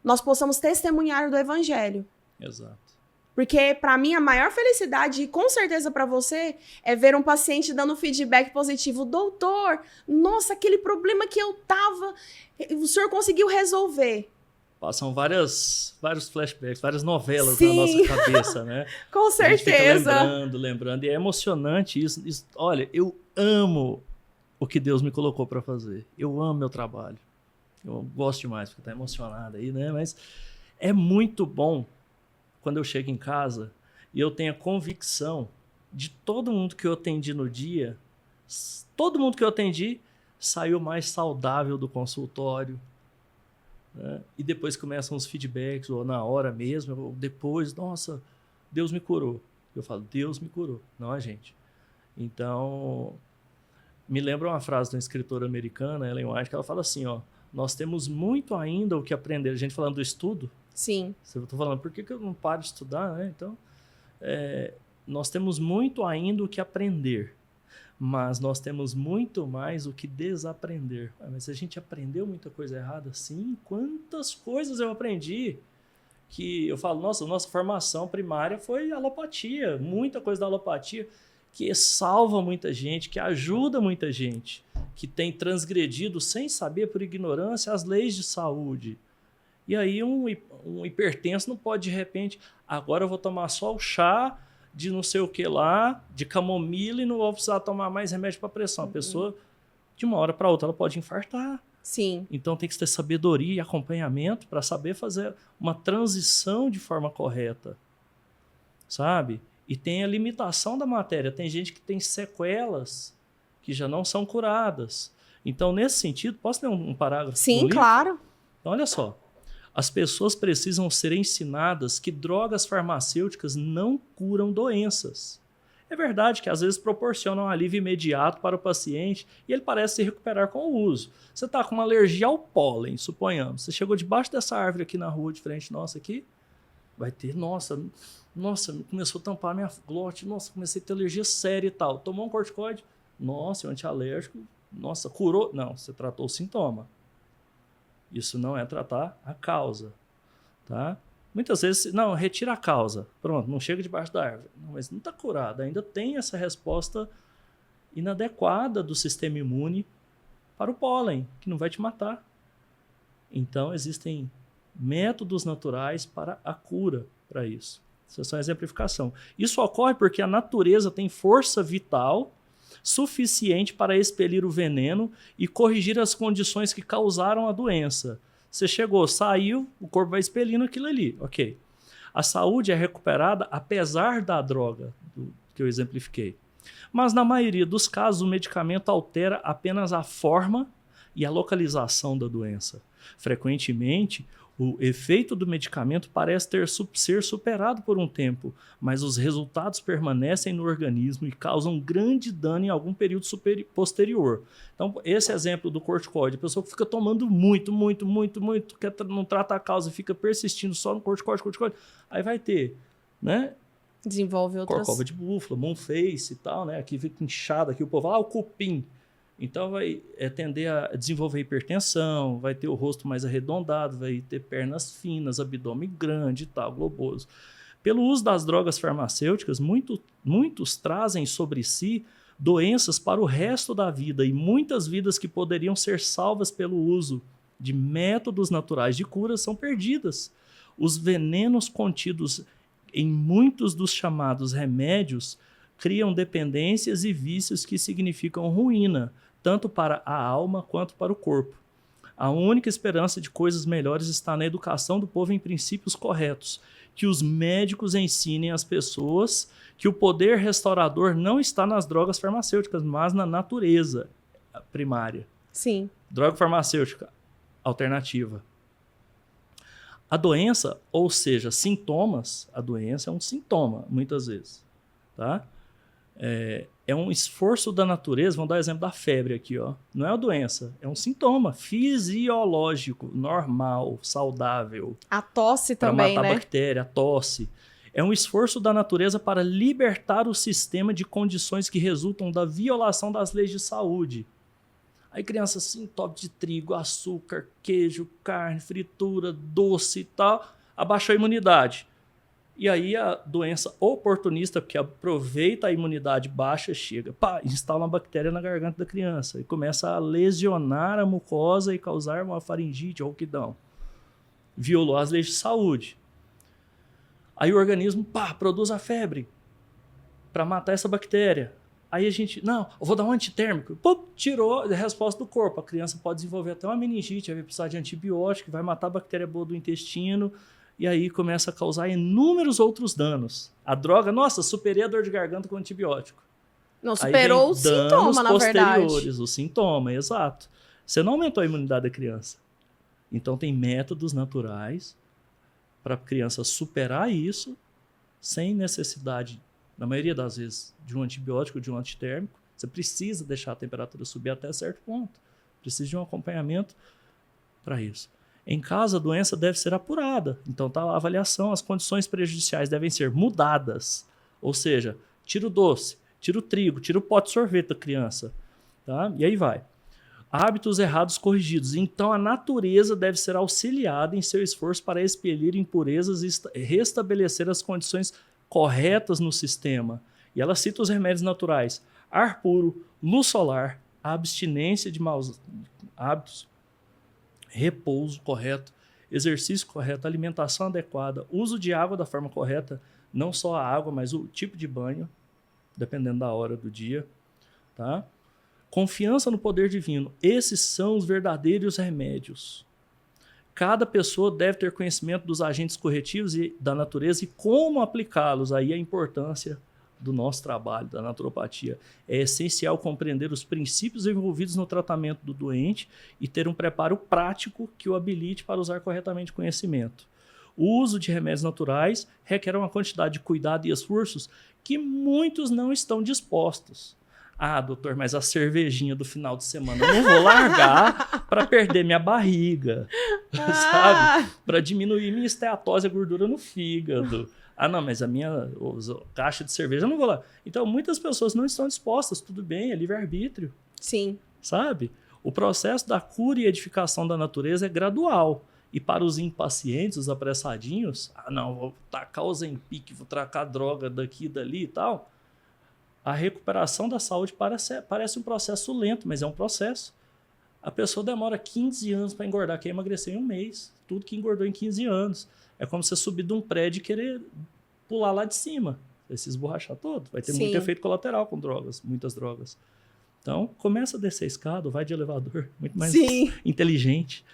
[SPEAKER 1] nós possamos testemunhar do Evangelho.
[SPEAKER 2] Exato.
[SPEAKER 1] Porque, para mim, a maior felicidade, e com certeza para você, é ver um paciente dando feedback positivo. Doutor, nossa, aquele problema que eu tava, o senhor conseguiu resolver.
[SPEAKER 2] Passam vários flashbacks, várias novelas
[SPEAKER 1] Sim.
[SPEAKER 2] na nossa cabeça, né?
[SPEAKER 1] Com certeza.
[SPEAKER 2] A gente fica lembrando. E é emocionante isso. Olha, eu amo o que Deus me colocou para fazer. Eu amo meu trabalho. Eu gosto demais, porque tá emocionado aí, né? Mas é muito bom quando eu chego em casa e eu tenho a convicção de todo mundo que eu atendi no dia, todo mundo que eu atendi saiu mais saudável do consultório, né? E depois começam os feedbacks, ou na hora mesmo, ou depois, nossa, Deus me curou. Eu falo, Deus me curou, não a gente. Então, me lembra uma frase de uma escritora americana, Ellen White, que ela fala assim, nós temos muito ainda o que aprender. A gente falando do estudo,
[SPEAKER 1] sim.
[SPEAKER 2] Eu estou falando, por que eu não paro de estudar, né? Então, nós temos muito ainda o que aprender, mas nós temos muito mais o que desaprender. Mas a gente aprendeu muita coisa errada? Sim, quantas coisas eu aprendi que eu falo, nossa formação primária foi alopatia, muita coisa da alopatia que salva muita gente, que ajuda muita gente, que tem transgredido sem saber por ignorância as leis de saúde. E aí um hipertenso não pode, de repente, agora eu vou tomar só o chá de não sei o que lá, de camomila, e não vou precisar tomar mais remédio para pressão. A pessoa, de uma hora para outra, ela pode infartar.
[SPEAKER 1] Sim.
[SPEAKER 2] Então tem que ter sabedoria e acompanhamento para saber fazer uma transição de forma correta. Sabe? E tem a limitação da matéria. Tem gente que tem sequelas que já não são curadas. Então, nesse sentido, posso ler um parágrafo?
[SPEAKER 1] Sim, claro.
[SPEAKER 2] Então, olha só. As pessoas precisam ser ensinadas que drogas farmacêuticas não curam doenças. É verdade que às vezes proporcionam um alívio imediato para o paciente e ele parece se recuperar com o uso. Você está com uma alergia ao pólen, suponhamos. Você chegou debaixo dessa árvore aqui na rua, de frente nossa aqui, vai ter, nossa, começou a tampar minha glote, nossa, comecei a ter alergia séria e tal. Tomou um corticoide, nossa, é um antialérgico, nossa, curou. Não, você tratou o sintoma. Isso não é tratar a causa, tá? Muitas vezes, não, retira a causa. Pronto, não chega debaixo da árvore. Não, mas não está curado. Ainda tem essa resposta inadequada do sistema imune para o pólen, que não vai te matar. Então, existem métodos naturais para a cura para isso. Isso é só uma exemplificação. Isso ocorre porque a natureza tem força vital suficiente para expelir o veneno e corrigir as condições que causaram a doença. Você chegou, saiu, o corpo vai expelindo aquilo ali. Ok. A saúde é recuperada apesar da droga que eu exemplifiquei. Mas na maioria dos casos, o medicamento altera apenas a forma e a localização da doença. Frequentemente, o efeito do medicamento parece ser superado por um tempo, mas os resultados permanecem no organismo e causam grande dano em algum período posterior. Então, esse exemplo do corticoide, a pessoa fica tomando muito, não trata a causa, fica persistindo só no corticoide, aí vai ter, né?
[SPEAKER 1] Desenvolve outras...
[SPEAKER 2] Corcova de búfala, moon face e tal, né? Aqui fica inchado, aqui o povo, o cupim. Então vai tender a desenvolver hipertensão, vai ter o rosto mais arredondado, vai ter pernas finas, abdômen grande e tal, globoso. Pelo uso das drogas farmacêuticas, muitos trazem sobre si doenças para o resto da vida e muitas vidas que poderiam ser salvas pelo uso de métodos naturais de cura são perdidas. Os venenos contidos em muitos dos chamados remédios criam dependências e vícios que significam ruína, tanto para a alma quanto para o corpo. A única esperança de coisas melhores está na educação do povo em princípios corretos, que os médicos ensinem às pessoas que o poder restaurador não está nas drogas farmacêuticas, mas na natureza primária.
[SPEAKER 1] Sim.
[SPEAKER 2] Droga farmacêutica, alternativa. A doença, ou seja, sintomas, a doença é um sintoma, muitas vezes, tá? É um esforço da natureza, vamos dar o exemplo da febre aqui, ó. Não é uma doença, é um sintoma fisiológico, normal, saudável.
[SPEAKER 1] A tosse também,
[SPEAKER 2] para matar
[SPEAKER 1] né?
[SPEAKER 2] a bactéria, a tosse. É um esforço da natureza para libertar o sistema de condições que resultam da violação das leis de saúde. Aí criança assim, top de trigo, açúcar, queijo, carne, fritura, doce e tal, abaixou a imunidade. E aí a doença oportunista, que aproveita a imunidade baixa, chega, instala uma bactéria na garganta da criança e começa a lesionar a mucosa e causar uma faringite ou rouquidão. Violou as leis de saúde. Aí o organismo, produz a febre para matar essa bactéria. Aí a gente, eu vou dar um antitérmico. Tirou a resposta do corpo. A criança pode desenvolver até uma meningite, vai precisar de antibiótico, vai matar a bactéria boa do intestino. E aí começa a causar inúmeros outros danos. A droga, superei a dor de garganta com antibiótico.
[SPEAKER 1] Não, superou o sintoma, na verdade.
[SPEAKER 2] O sintoma, exato. Você não aumentou a imunidade da criança. Então tem métodos naturais para a criança superar isso sem necessidade, na maioria das vezes, de um antibiótico, de um antitérmico. Você precisa deixar a temperatura subir até certo ponto. Precisa de um acompanhamento para isso. Em caso, a doença deve ser apurada. Então, tá lá a avaliação, as condições prejudiciais devem ser mudadas. Ou seja, tira o doce, tira o trigo, tira o pote de sorvete da criança. Tá? E aí vai. Hábitos errados corrigidos. Então, a natureza deve ser auxiliada em seu esforço para expelir impurezas e restabelecer as condições corretas no sistema. E ela cita os remédios naturais. Ar puro, luz solar, abstinência de maus hábitos, repouso correto, exercício correto, alimentação adequada, uso de água da forma correta, não só a água, mas o tipo de banho, dependendo da hora do dia, tá? Confiança no poder divino. Esses são os verdadeiros remédios. Cada pessoa deve ter conhecimento dos agentes corretivos e da natureza e como aplicá-los. Aí a importância do nosso trabalho, da naturopatia. É essencial compreender os princípios envolvidos no tratamento do doente e ter um preparo prático que o habilite para usar corretamente o conhecimento. O uso de remédios naturais requer uma quantidade de cuidado e esforços que muitos não estão dispostos. Ah, doutor, mas a cervejinha do final de semana eu não vou largar para perder minha barriga, sabe? Para diminuir minha esteatose, a gordura no fígado. Ah, não, mas a minha caixa de cerveja eu não vou lá. Então, muitas pessoas não estão dispostas. Tudo bem, é livre-arbítrio.
[SPEAKER 1] Sim.
[SPEAKER 2] Sabe? O processo da cura e edificação da natureza é gradual. E para os impacientes, os apressadinhos, ah, não, vou tacar o Ozempic, vou tacar droga daqui e dali e tal. A recuperação da saúde parece um processo lento, mas é um processo. A pessoa demora 15 anos para engordar, quer emagrecer em um mês. Tudo que engordou em 15 anos. É como você subir de um prédio e querer pular lá de cima. Vai se esborrachar todo. Vai ter muito efeito colateral com drogas, muitas drogas. Então, começa a descer a escada, vai de elevador, muito mais inteligente.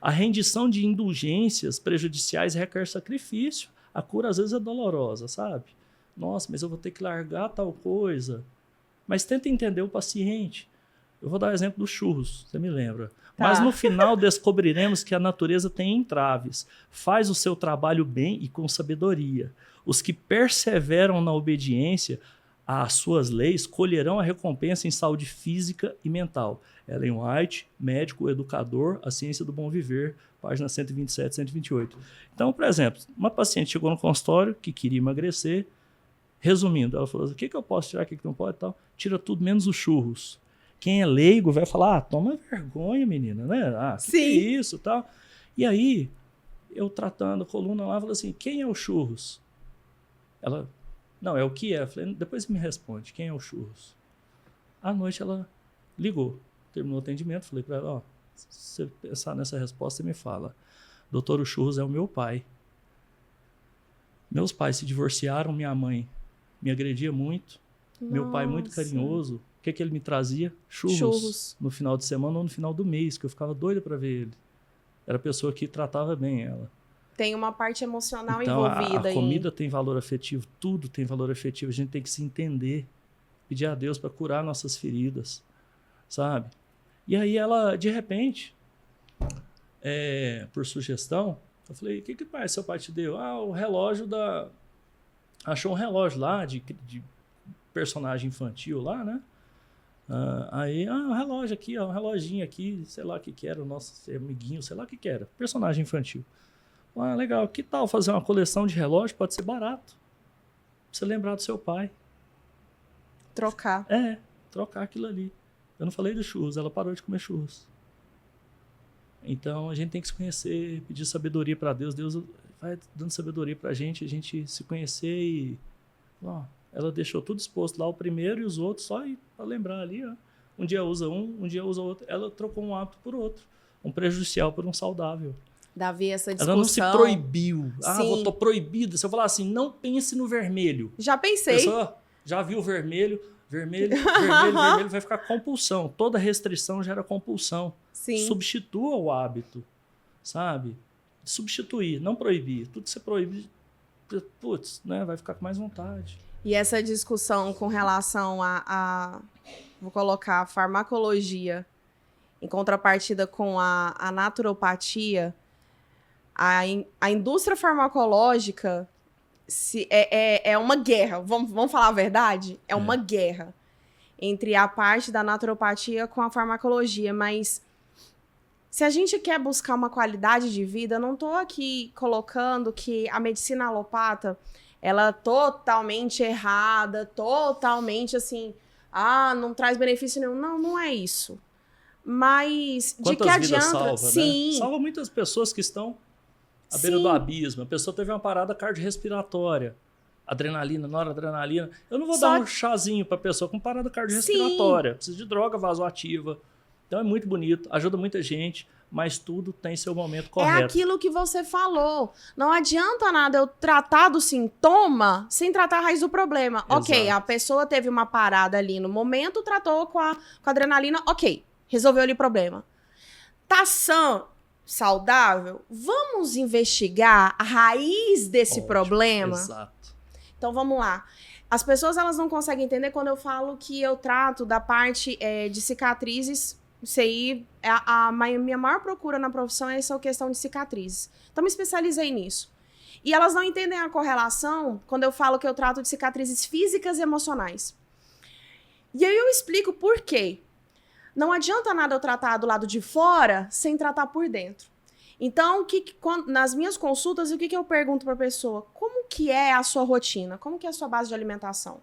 [SPEAKER 2] A rendição de indulgências prejudiciais requer sacrifício. A cura, às vezes, é dolorosa, sabe? Nossa, mas eu vou ter que largar tal coisa. Mas tenta entender o paciente. Eu vou dar o exemplo dos churros, você me lembra. Tá. Mas no final descobriremos que a natureza tem entraves. Faz o seu trabalho bem e com sabedoria. Os que perseveram na obediência às suas leis colherão a recompensa em saúde física e mental. Ellen White, médico, educador, A Ciência do Bom Viver, página 127, 128. Então, por exemplo, uma paciente chegou no consultório que queria emagrecer. Resumindo, ela falou assim, o que eu posso tirar, o que não pode e tal? Tira tudo menos os churros. Quem é leigo vai falar, toma vergonha, menina, né? Que é isso e tal. E aí, eu tratando a coluna lá, falei assim, quem é o churros? Ela, não, é o que é? Eu falei, depois me responde, quem é o churros? À noite ela ligou, terminou o atendimento, falei para ela, se você pensar nessa resposta, você me fala, doutor, o churros é o meu pai. Meus pais se divorciaram, minha mãe me agredia muito, meu pai muito carinhoso. O que ele me trazia? Churros. No final de semana ou no final do mês, que eu ficava doida para ver ele. Era a pessoa que tratava bem ela.
[SPEAKER 1] Tem uma parte emocional
[SPEAKER 2] então,
[SPEAKER 1] envolvida.
[SPEAKER 2] A comida tem valor afetivo, tudo tem valor afetivo. A gente tem que se entender, pedir a Deus para curar nossas feridas, sabe? E aí ela, de repente, por sugestão, eu falei, o que mais seu pai te deu? O relógio da... Achou um relógio lá de personagem infantil lá, né? Um relógio aqui, um reloginho aqui, sei lá o que era, o nosso amiguinho, sei lá o que era, personagem infantil. Legal, que tal fazer uma coleção de relógios? Pode ser barato. Pra você lembrar do seu pai.
[SPEAKER 1] Trocar.
[SPEAKER 2] Trocar aquilo ali. Eu não falei dos churros, ela parou de comer churros. Então a gente tem que se conhecer, pedir sabedoria para Deus. Deus vai dando sabedoria pra gente, a gente se conhecer e... ela deixou tudo exposto lá, o primeiro e os outros, só para lembrar ali, ó. Um dia usa um dia usa outro. Ela trocou um hábito por outro. Um prejudicial por um saudável.
[SPEAKER 1] Davi, essa discussão...
[SPEAKER 2] Ela não se proibiu. Eu tô proibida. Se eu falar assim, não pense no vermelho.
[SPEAKER 1] Já pensei.
[SPEAKER 2] Pessoa, já viu o vermelho, vermelho, vai ficar compulsão. Toda restrição gera compulsão.
[SPEAKER 1] Sim.
[SPEAKER 2] Substitua o hábito, sabe? Substituir, não proibir. Tudo que você proíbe, putz, né? Vai ficar com mais vontade.
[SPEAKER 1] E essa discussão com relação vou colocar a farmacologia em contrapartida com a naturopatia, a indústria farmacológica é uma guerra, vamos falar a verdade? É uma guerra entre a parte da naturopatia com a farmacologia, mas se a gente quer buscar uma qualidade de vida, eu não estou aqui colocando que a medicina alopata ela é totalmente errada, totalmente assim, não traz benefício nenhum. Não é isso. Mas de que adianta?
[SPEAKER 2] Salva,
[SPEAKER 1] sim.
[SPEAKER 2] Né? Salva muitas pessoas que estão à beira do abismo. A pessoa teve uma parada cardiorrespiratória, adrenalina, noradrenalina. Eu não vou dar um chazinho para a pessoa com parada cardiorrespiratória. Precisa de droga vasoativa. Então é muito bonito, ajuda muita gente. Mas tudo tem seu momento correto.
[SPEAKER 1] É aquilo que você falou. Não adianta nada eu tratar do sintoma sem tratar a raiz do problema. Exato. Ok, a pessoa teve uma parada ali no momento, tratou com a adrenalina, ok, resolveu ali o problema. Tá sã, saudável? Vamos investigar a raiz desse problema?
[SPEAKER 2] Exato.
[SPEAKER 1] Então vamos lá. As pessoas elas não conseguem entender quando eu falo que eu trato da parte de cicatrizes. Isso aí, minha maior procura na profissão é essa questão de cicatrizes. Então, me especializei nisso. E elas não entendem a correlação quando eu falo que eu trato de cicatrizes físicas e emocionais. E aí eu explico por quê. Não adianta nada eu tratar do lado de fora sem tratar por dentro. Então, nas minhas consultas, o que eu pergunto para a pessoa? Como que é a sua rotina? Como que é a sua base de alimentação?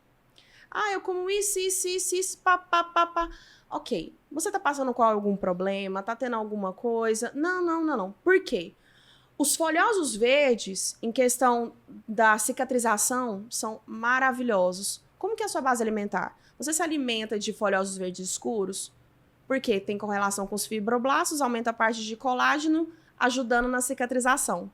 [SPEAKER 1] Ah, eu como isso, pá. Ok. Você tá passando com algum problema? Tá tendo alguma coisa? Não. Por quê? Os folhosos verdes, em questão da cicatrização, são maravilhosos. Como que é a sua base alimentar? Você se alimenta de folhosos verdes escuros? Porque tem correlação com os fibroblastos, aumenta a parte de colágeno, ajudando na cicatrização.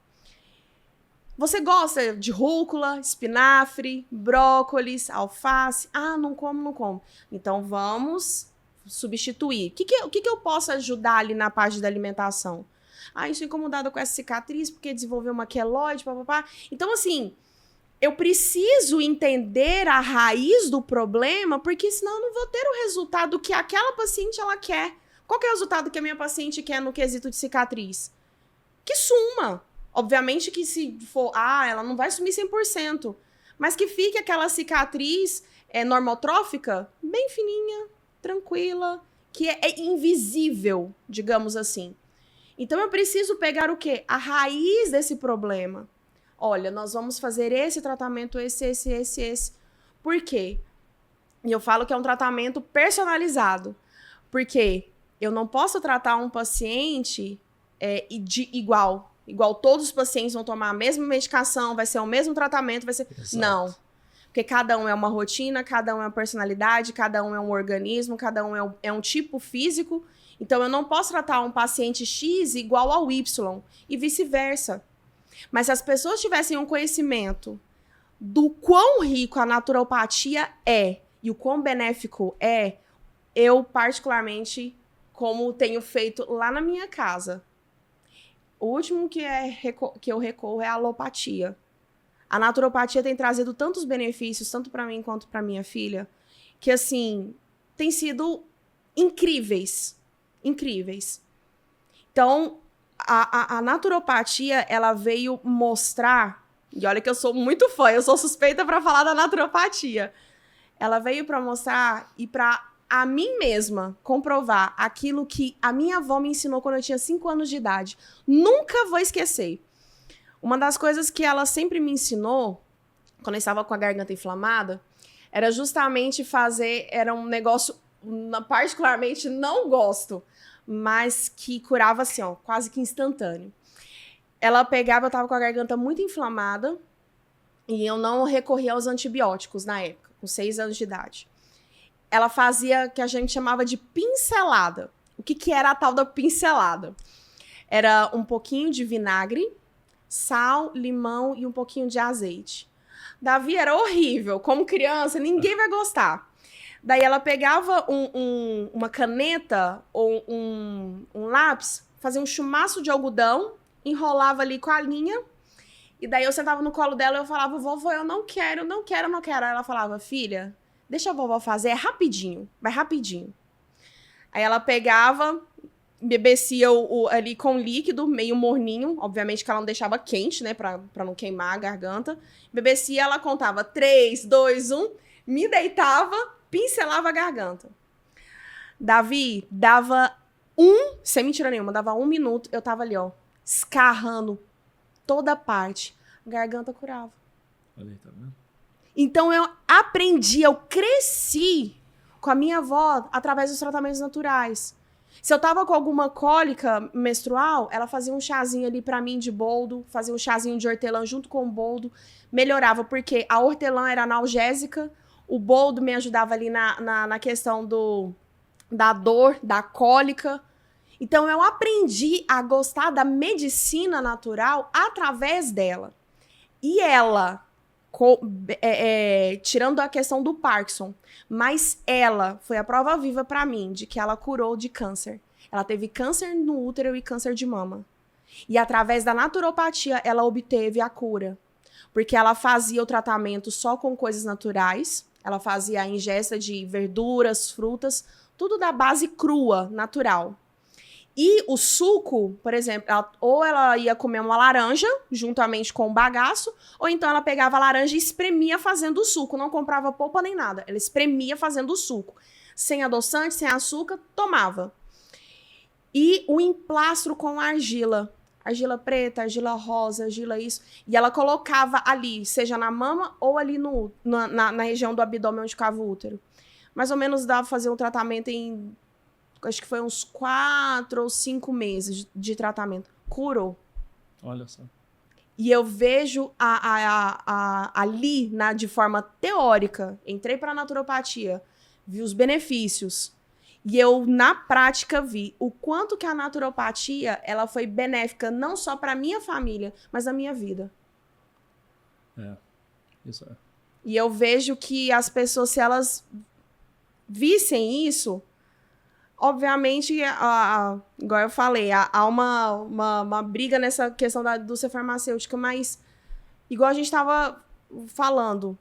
[SPEAKER 1] Você gosta de rúcula, espinafre, brócolis, alface? Ah, não como. Então, vamos substituir. O que eu posso ajudar ali na parte da alimentação? Ah, estou incomodada com essa cicatriz porque desenvolveu uma queloide, papapá. Então, assim, eu preciso entender a raiz do problema, porque senão eu não vou ter o resultado que aquela paciente ela quer. Qual que é o resultado que a minha paciente quer no quesito de cicatriz? Que suma. Obviamente que se for, ela não vai sumir 100%, mas que fique aquela cicatriz normotrófica, bem fininha, tranquila, que é invisível, digamos assim. Então eu preciso pegar o quê? A raiz desse problema. Olha, nós vamos fazer esse tratamento, esse. Por quê? E eu falo que é um tratamento personalizado. Porque eu não posso tratar um paciente igual todos os pacientes vão tomar a mesma medicação, vai ser o mesmo tratamento, vai ser... Exato. Não. Porque cada um é uma rotina, cada um é uma personalidade, cada um é um organismo, cada um é um tipo físico. Então, eu não posso tratar um paciente X igual ao Y e vice-versa. Mas se as pessoas tivessem um conhecimento do quão rico a naturopatia é e o quão benéfico é, eu, particularmente, como tenho feito lá na minha casa, o último que eu recorro é a alopatia. A naturopatia tem trazido tantos benefícios, tanto para mim quanto para minha filha, que, assim, tem sido incríveis. Incríveis. Então, a naturopatia, ela veio mostrar, e olha que eu sou muito fã, eu sou suspeita para falar da naturopatia. Ela veio para mostrar e para a mim mesma comprovar aquilo que a minha avó me ensinou quando eu tinha 5 anos de idade. Nunca vou esquecer. Uma das coisas que ela sempre me ensinou, quando eu estava com a garganta inflamada, era justamente era um negócio, particularmente não gosto, mas que curava assim, ó, quase que instantâneo. Ela pegava, eu estava com a garganta muito inflamada e eu não recorria aos antibióticos na época, com 6 anos de idade. Ela fazia o que a gente chamava de pincelada. O que era a tal da pincelada? Era um pouquinho de vinagre, sal, limão e um pouquinho de azeite. Davi, era horrível. Como criança, ninguém vai gostar. Daí ela pegava uma caneta ou um lápis, fazia um chumaço de algodão, enrolava ali com a linha, e daí eu sentava no colo dela e eu falava, vovó, eu não quero. Aí ela falava, filha, deixa a vovó fazer, é rapidinho, vai rapidinho. Aí ela pegava, bebecia ali com líquido, meio morninho, obviamente que ela não deixava quente, né, pra não queimar a garganta. Bebecia, ela contava 3, 2, 1, me deitava, pincelava a garganta. Davi, sem mentira nenhuma, dava 1 minuto, eu tava ali, ó, escarrando toda parte. A garganta curava.
[SPEAKER 2] Olha aí, tá vendo?
[SPEAKER 1] Então, eu cresci com a minha avó através dos tratamentos naturais. Se eu tava com alguma cólica menstrual, ela fazia um chazinho ali pra mim de boldo, fazia um chazinho de hortelã junto com o boldo, melhorava, porque a hortelã era analgésica, o boldo me ajudava ali na questão da dor, da cólica. Então, eu aprendi a gostar da medicina natural através dela. E ela... tirando a questão do Parkinson, mas ela foi a prova viva pra mim de que ela curou de câncer. Ela teve câncer no útero e câncer de mama. E através da naturopatia, ela obteve a cura. Porque ela fazia o tratamento só com coisas naturais, ela fazia a ingesta de verduras, frutas, tudo da base crua, natural. E o suco, por exemplo, ou ela ia comer uma laranja juntamente com o bagaço, ou então ela pegava a laranja e espremia fazendo o suco. Não comprava polpa nem nada. Ela espremia fazendo o suco. Sem adoçante, sem açúcar, tomava. E o emplastro com argila. Argila preta, argila rosa, argila isso. E ela colocava ali, seja na mama ou ali na região do abdômen onde ficava o útero. Mais ou menos dava pra fazer um tratamento em... Acho que foi uns 4 ou 5 meses de tratamento. Curou.
[SPEAKER 2] Olha só.
[SPEAKER 1] E eu vejo ali, de forma teórica, entrei para a naturopatia, vi os benefícios. E eu, na prática, vi o quanto que a naturopatia ela foi benéfica não só para minha família, mas na minha vida.
[SPEAKER 2] Isso é.
[SPEAKER 1] E eu vejo que as pessoas, se elas vissem isso... Obviamente, igual eu falei, há uma briga nessa questão da indústria farmacêutica, mas, igual a gente estava falando,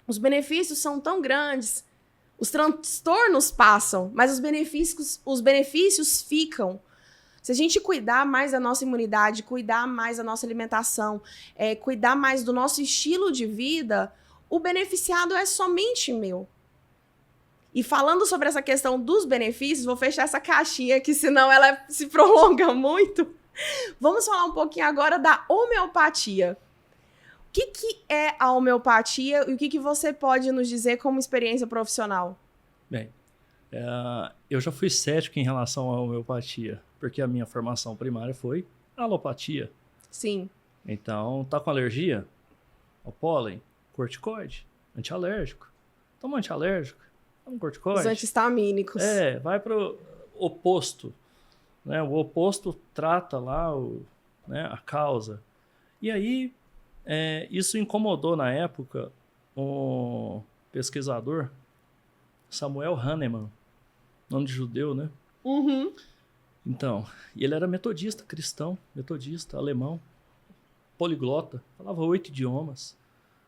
[SPEAKER 1] os benefícios são tão grandes, os transtornos passam, mas os benefícios ficam. Se a gente cuidar mais da nossa imunidade, cuidar mais da nossa alimentação, cuidar mais do nosso estilo de vida, o beneficiado é somente meu. E falando sobre essa questão dos benefícios, vou fechar essa caixinha, que senão ela se prolonga muito. Vamos falar um pouquinho agora da homeopatia. O que é a homeopatia e o que você pode nos dizer como experiência profissional?
[SPEAKER 2] Bem, eu já fui cético em relação à homeopatia, porque a minha formação primária foi alopatia.
[SPEAKER 1] Sim.
[SPEAKER 2] Então, tá com alergia ao pólen, corticoide, antialérgico. Toma antialérgico. Um corticoide.
[SPEAKER 1] Os antihistamínicos.
[SPEAKER 2] Vai para o oposto. Né? O oposto trata lá a causa. E aí, isso incomodou na época um pesquisador, Samuel Hahnemann, nome de judeu, né?
[SPEAKER 1] Uhum.
[SPEAKER 2] Então, e ele era metodista, cristão, alemão, poliglota, falava 8 idiomas.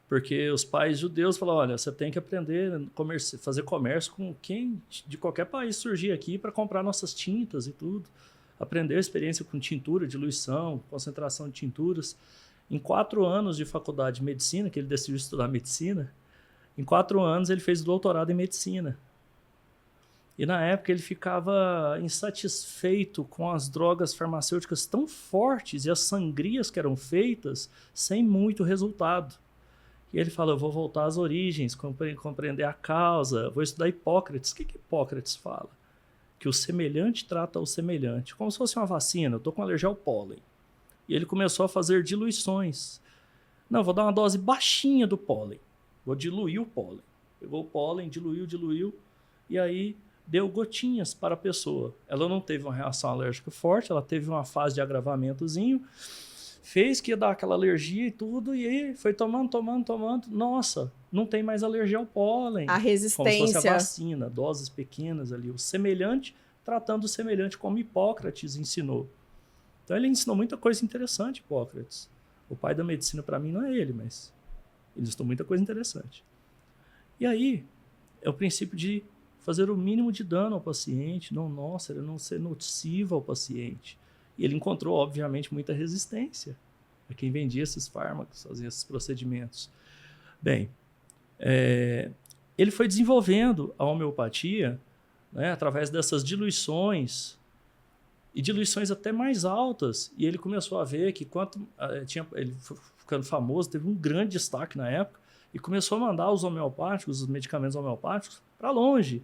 [SPEAKER 2] Porque os pais judeus falaram, olha, você tem que aprender a fazer comércio com quem de qualquer país surgir aqui para comprar nossas tintas e tudo. Aprender a experiência com tintura, diluição, concentração de tinturas. Em 4 anos de faculdade de medicina, que ele decidiu estudar medicina, em 4 anos ele fez doutorado em medicina. E na época ele ficava insatisfeito com as drogas farmacêuticas tão fortes e as sangrias que eram feitas sem muito resultado. E ele fala, eu vou voltar às origens, compreender a causa, vou estudar Hipócrates. O que Hipócrates fala? Que o semelhante trata o semelhante. Como se fosse uma vacina, eu estou com alergia ao pólen. E ele começou a fazer diluições. Não, vou dar uma dose baixinha do pólen. Vou diluir o pólen. Pegou o pólen, diluiu, e aí deu gotinhas para a pessoa. Ela não teve uma reação alérgica forte, ela teve uma fase de agravamentozinho, fez que ia dar aquela alergia e tudo, e aí foi tomando. Nossa, não tem mais alergia ao pólen.
[SPEAKER 1] A resistência.
[SPEAKER 2] Como se fosse a vacina, doses pequenas ali. O semelhante, tratando o semelhante como Hipócrates ensinou. Então ele ensinou muita coisa interessante, Hipócrates. O pai da medicina para mim não é ele, mas ele ensinou muita coisa interessante. E aí, é o princípio de fazer o mínimo de dano ao paciente, ele não ser nocivo ao paciente. E ele encontrou, obviamente, muita resistência a quem vendia esses fármacos, fazia esses procedimentos. Bem, ele foi desenvolvendo a homeopatia, né, através dessas diluições, e diluições até mais altas. E ele começou a ver que ele foi ficando famoso, teve um grande destaque na época, e começou a mandar os homeopáticos, os medicamentos homeopáticos, para longe.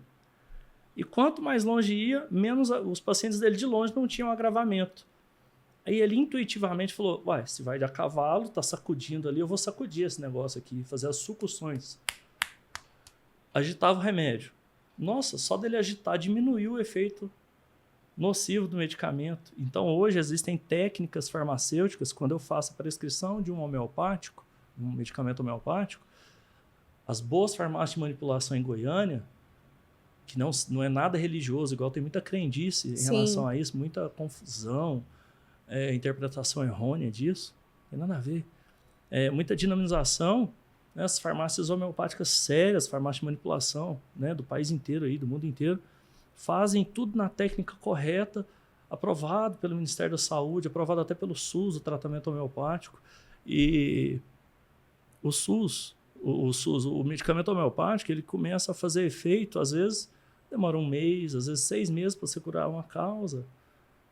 [SPEAKER 2] E quanto mais longe ia, menos os pacientes dele de longe não tinham agravamento. Aí ele intuitivamente falou, se vai de a cavalo, tá sacudindo ali, eu vou sacudir esse negócio aqui, fazer as sucções. Agitava o remédio. Nossa, só dele agitar diminuiu o efeito nocivo do medicamento. Então hoje existem técnicas farmacêuticas, quando eu faço a prescrição de um homeopático, um medicamento homeopático, as boas farmácias de manipulação em Goiânia, que não é nada religioso, igual tem muita crendice em relação a isso, muita confusão, interpretação errônea disso, não tem nada a ver. Muita dinamização, né, as farmácias homeopáticas sérias, farmácias de manipulação, né, do país inteiro, aí, do mundo inteiro, fazem tudo na técnica correta, aprovado pelo Ministério da Saúde, aprovado até pelo SUS, o tratamento homeopático. E o SUS, o medicamento homeopático, ele começa a fazer efeito, às vezes demora 1 mês, às vezes 6 meses para você curar uma causa.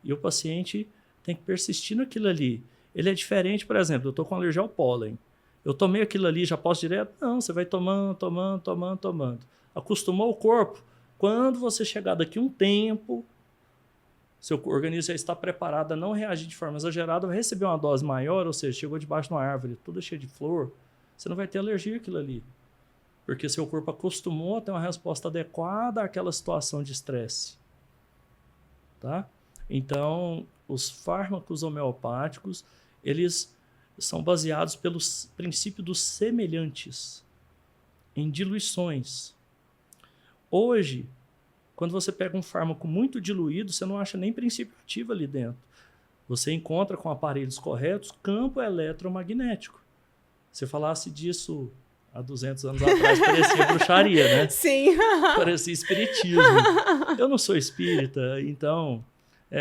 [SPEAKER 2] E o paciente tem que persistir naquilo ali. Ele é diferente, por exemplo, eu estou com alergia ao pólen. Eu tomei aquilo ali, já posso direto? Não, você vai tomando. Acostumou o corpo. Quando você chegar daqui um tempo, seu organismo já está preparado a não reagir de forma exagerada, vai receber uma dose maior, ou seja, chegou debaixo de uma árvore, toda cheia de flor, você não vai ter alergia àquilo ali. Porque seu corpo acostumou a ter uma resposta adequada àquela situação de estresse. Tá? Então, os fármacos homeopáticos, eles são baseados pelo princípio dos semelhantes, em diluições. Hoje, quando você pega um fármaco muito diluído, você não acha nem princípio ativo ali dentro. Você encontra com aparelhos corretos campo eletromagnético. Se falasse disso há 200 anos atrás, parecia bruxaria, né?
[SPEAKER 1] Sim.
[SPEAKER 2] Parecia espiritismo. Eu não sou espírita, então,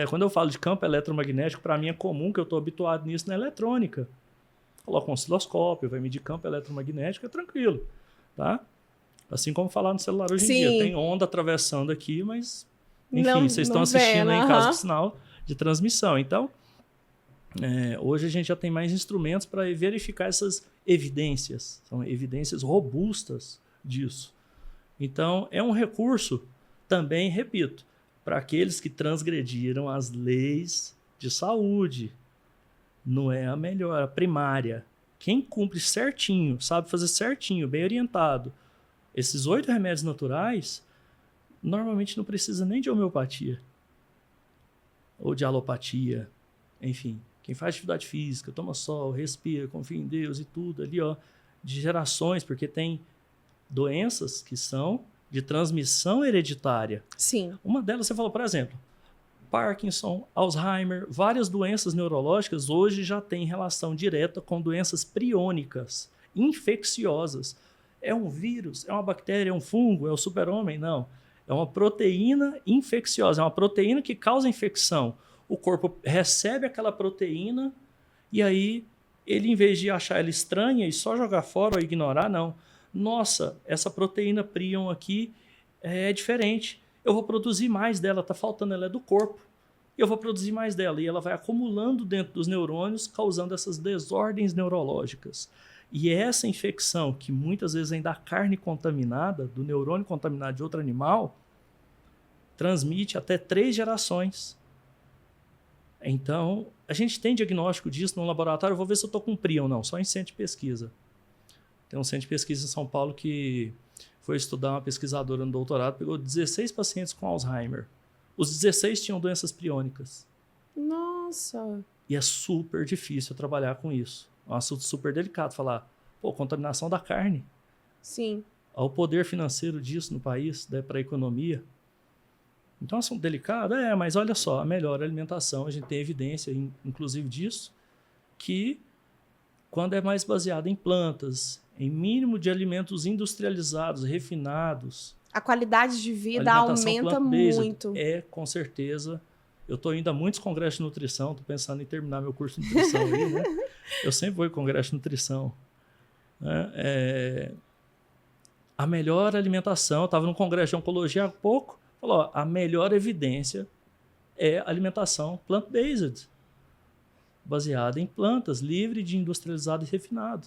[SPEAKER 2] quando eu falo de campo eletromagnético, para mim é comum, que eu estou habituado nisso na eletrônica. Coloca um osciloscópio, vai medir campo eletromagnético, é tranquilo, tá? Assim como falar no celular hoje em dia. Tem onda atravessando aqui, mas, enfim, vocês estão assistindo aí em casa com sinal de transmissão. Então, hoje a gente já tem mais instrumentos para verificar essas evidências. São evidências robustas disso. Então, é um recurso também, repito, para aqueles que transgrediram as leis de saúde. Não é a melhor, a primária. Quem cumpre certinho, sabe fazer certinho, bem orientado, esses 8 remédios naturais, normalmente não precisa nem de homeopatia. Ou de alopatia. Enfim, quem faz atividade física, toma sol, respira, confia em Deus e tudo ali, ó, de gerações, porque tem doenças que são de transmissão hereditária.
[SPEAKER 1] Sim.
[SPEAKER 2] Uma delas, você falou, por exemplo, Parkinson, Alzheimer, várias doenças neurológicas hoje já têm relação direta com doenças priônicas, infecciosas. É um vírus, é uma bactéria, é um fungo, é o super-homem? Não. É uma proteína infecciosa, é uma proteína que causa infecção. O corpo recebe aquela proteína e aí ele, em vez de achar ela estranha e só jogar fora ou ignorar, não. Nossa, essa proteína prion aqui é diferente. Eu vou produzir mais dela, está faltando, ela é do corpo. Eu vou produzir mais dela. E ela vai acumulando dentro dos neurônios, causando essas desordens neurológicas. E essa infecção, que muitas vezes vem da carne contaminada, do neurônio contaminado de outro animal, transmite até 3 gerações. Então, a gente tem diagnóstico disso no laboratório. Eu vou ver se eu estou com prion ou não, só em centro de pesquisa. Tem um centro de pesquisa em São Paulo que foi estudar, uma pesquisadora no doutorado, pegou 16 pacientes com Alzheimer. Os 16 tinham doenças priônicas.
[SPEAKER 1] Nossa!
[SPEAKER 2] E é super difícil trabalhar com isso. É um assunto super delicado falar, contaminação da carne.
[SPEAKER 1] Sim.
[SPEAKER 2] Ao poder financeiro disso no país, para a economia. Então é um assunto delicado, mas olha só, a melhor alimentação, a gente tem evidência, inclusive disso, que quando é mais baseada em plantas, em mínimo de alimentos industrializados, refinados,
[SPEAKER 1] a qualidade de vida aumenta muito.
[SPEAKER 2] Com certeza. Eu estou indo a muitos congressos de nutrição, estou pensando em terminar meu curso de nutrição aí, né? Eu sempre vou em congresso de nutrição. Né? A melhor alimentação, eu estava num congresso de oncologia há pouco, falou, a melhor evidência é alimentação plant-based, baseada em plantas, livre de industrializado e refinado.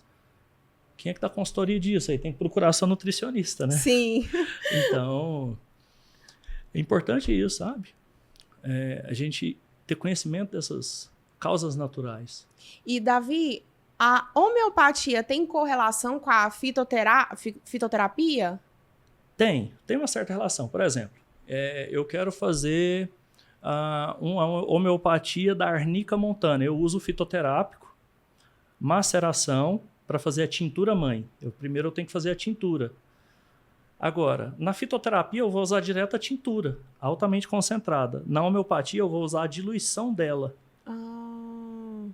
[SPEAKER 2] Quem é que dá consultoria disso? Aí tem que procurar sua nutricionista, né?
[SPEAKER 1] Sim.
[SPEAKER 2] Então, é importante isso, sabe? A gente ter conhecimento dessas causas naturais.
[SPEAKER 1] E, Davi, a homeopatia tem correlação com a fitoterapia?
[SPEAKER 2] Tem uma certa relação. Por exemplo, eu quero fazer uma homeopatia da arnica montana. Eu uso fitoterápico, maceração, para fazer a tintura mãe. Primeiro eu tenho que fazer a tintura. Agora, na fitoterapia eu vou usar direto a tintura, altamente concentrada. Na homeopatia eu vou usar a diluição dela.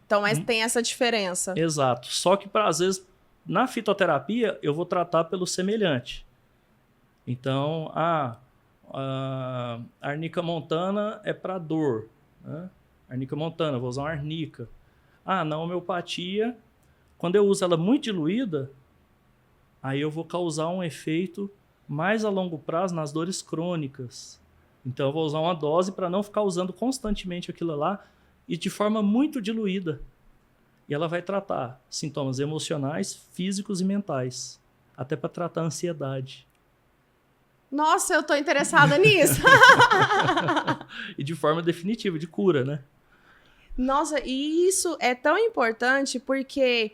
[SPEAKER 1] Então tem essa diferença.
[SPEAKER 2] Exato. Só que, às vezes, na fitoterapia eu vou tratar pelo semelhante. Então, a arnica montana é para dor. Né? Arnica montana, vou usar uma arnica. Ah, na homeopatia, quando eu uso ela muito diluída, aí eu vou causar um efeito mais a longo prazo nas dores crônicas. Então eu vou usar uma dose para não ficar usando constantemente aquilo lá e de forma muito diluída. E ela vai tratar sintomas emocionais, físicos e mentais. Até para tratar a ansiedade.
[SPEAKER 1] Nossa, eu tô interessada nisso.
[SPEAKER 2] E de forma definitiva, de cura, né?
[SPEAKER 1] Nossa, e isso é tão importante porque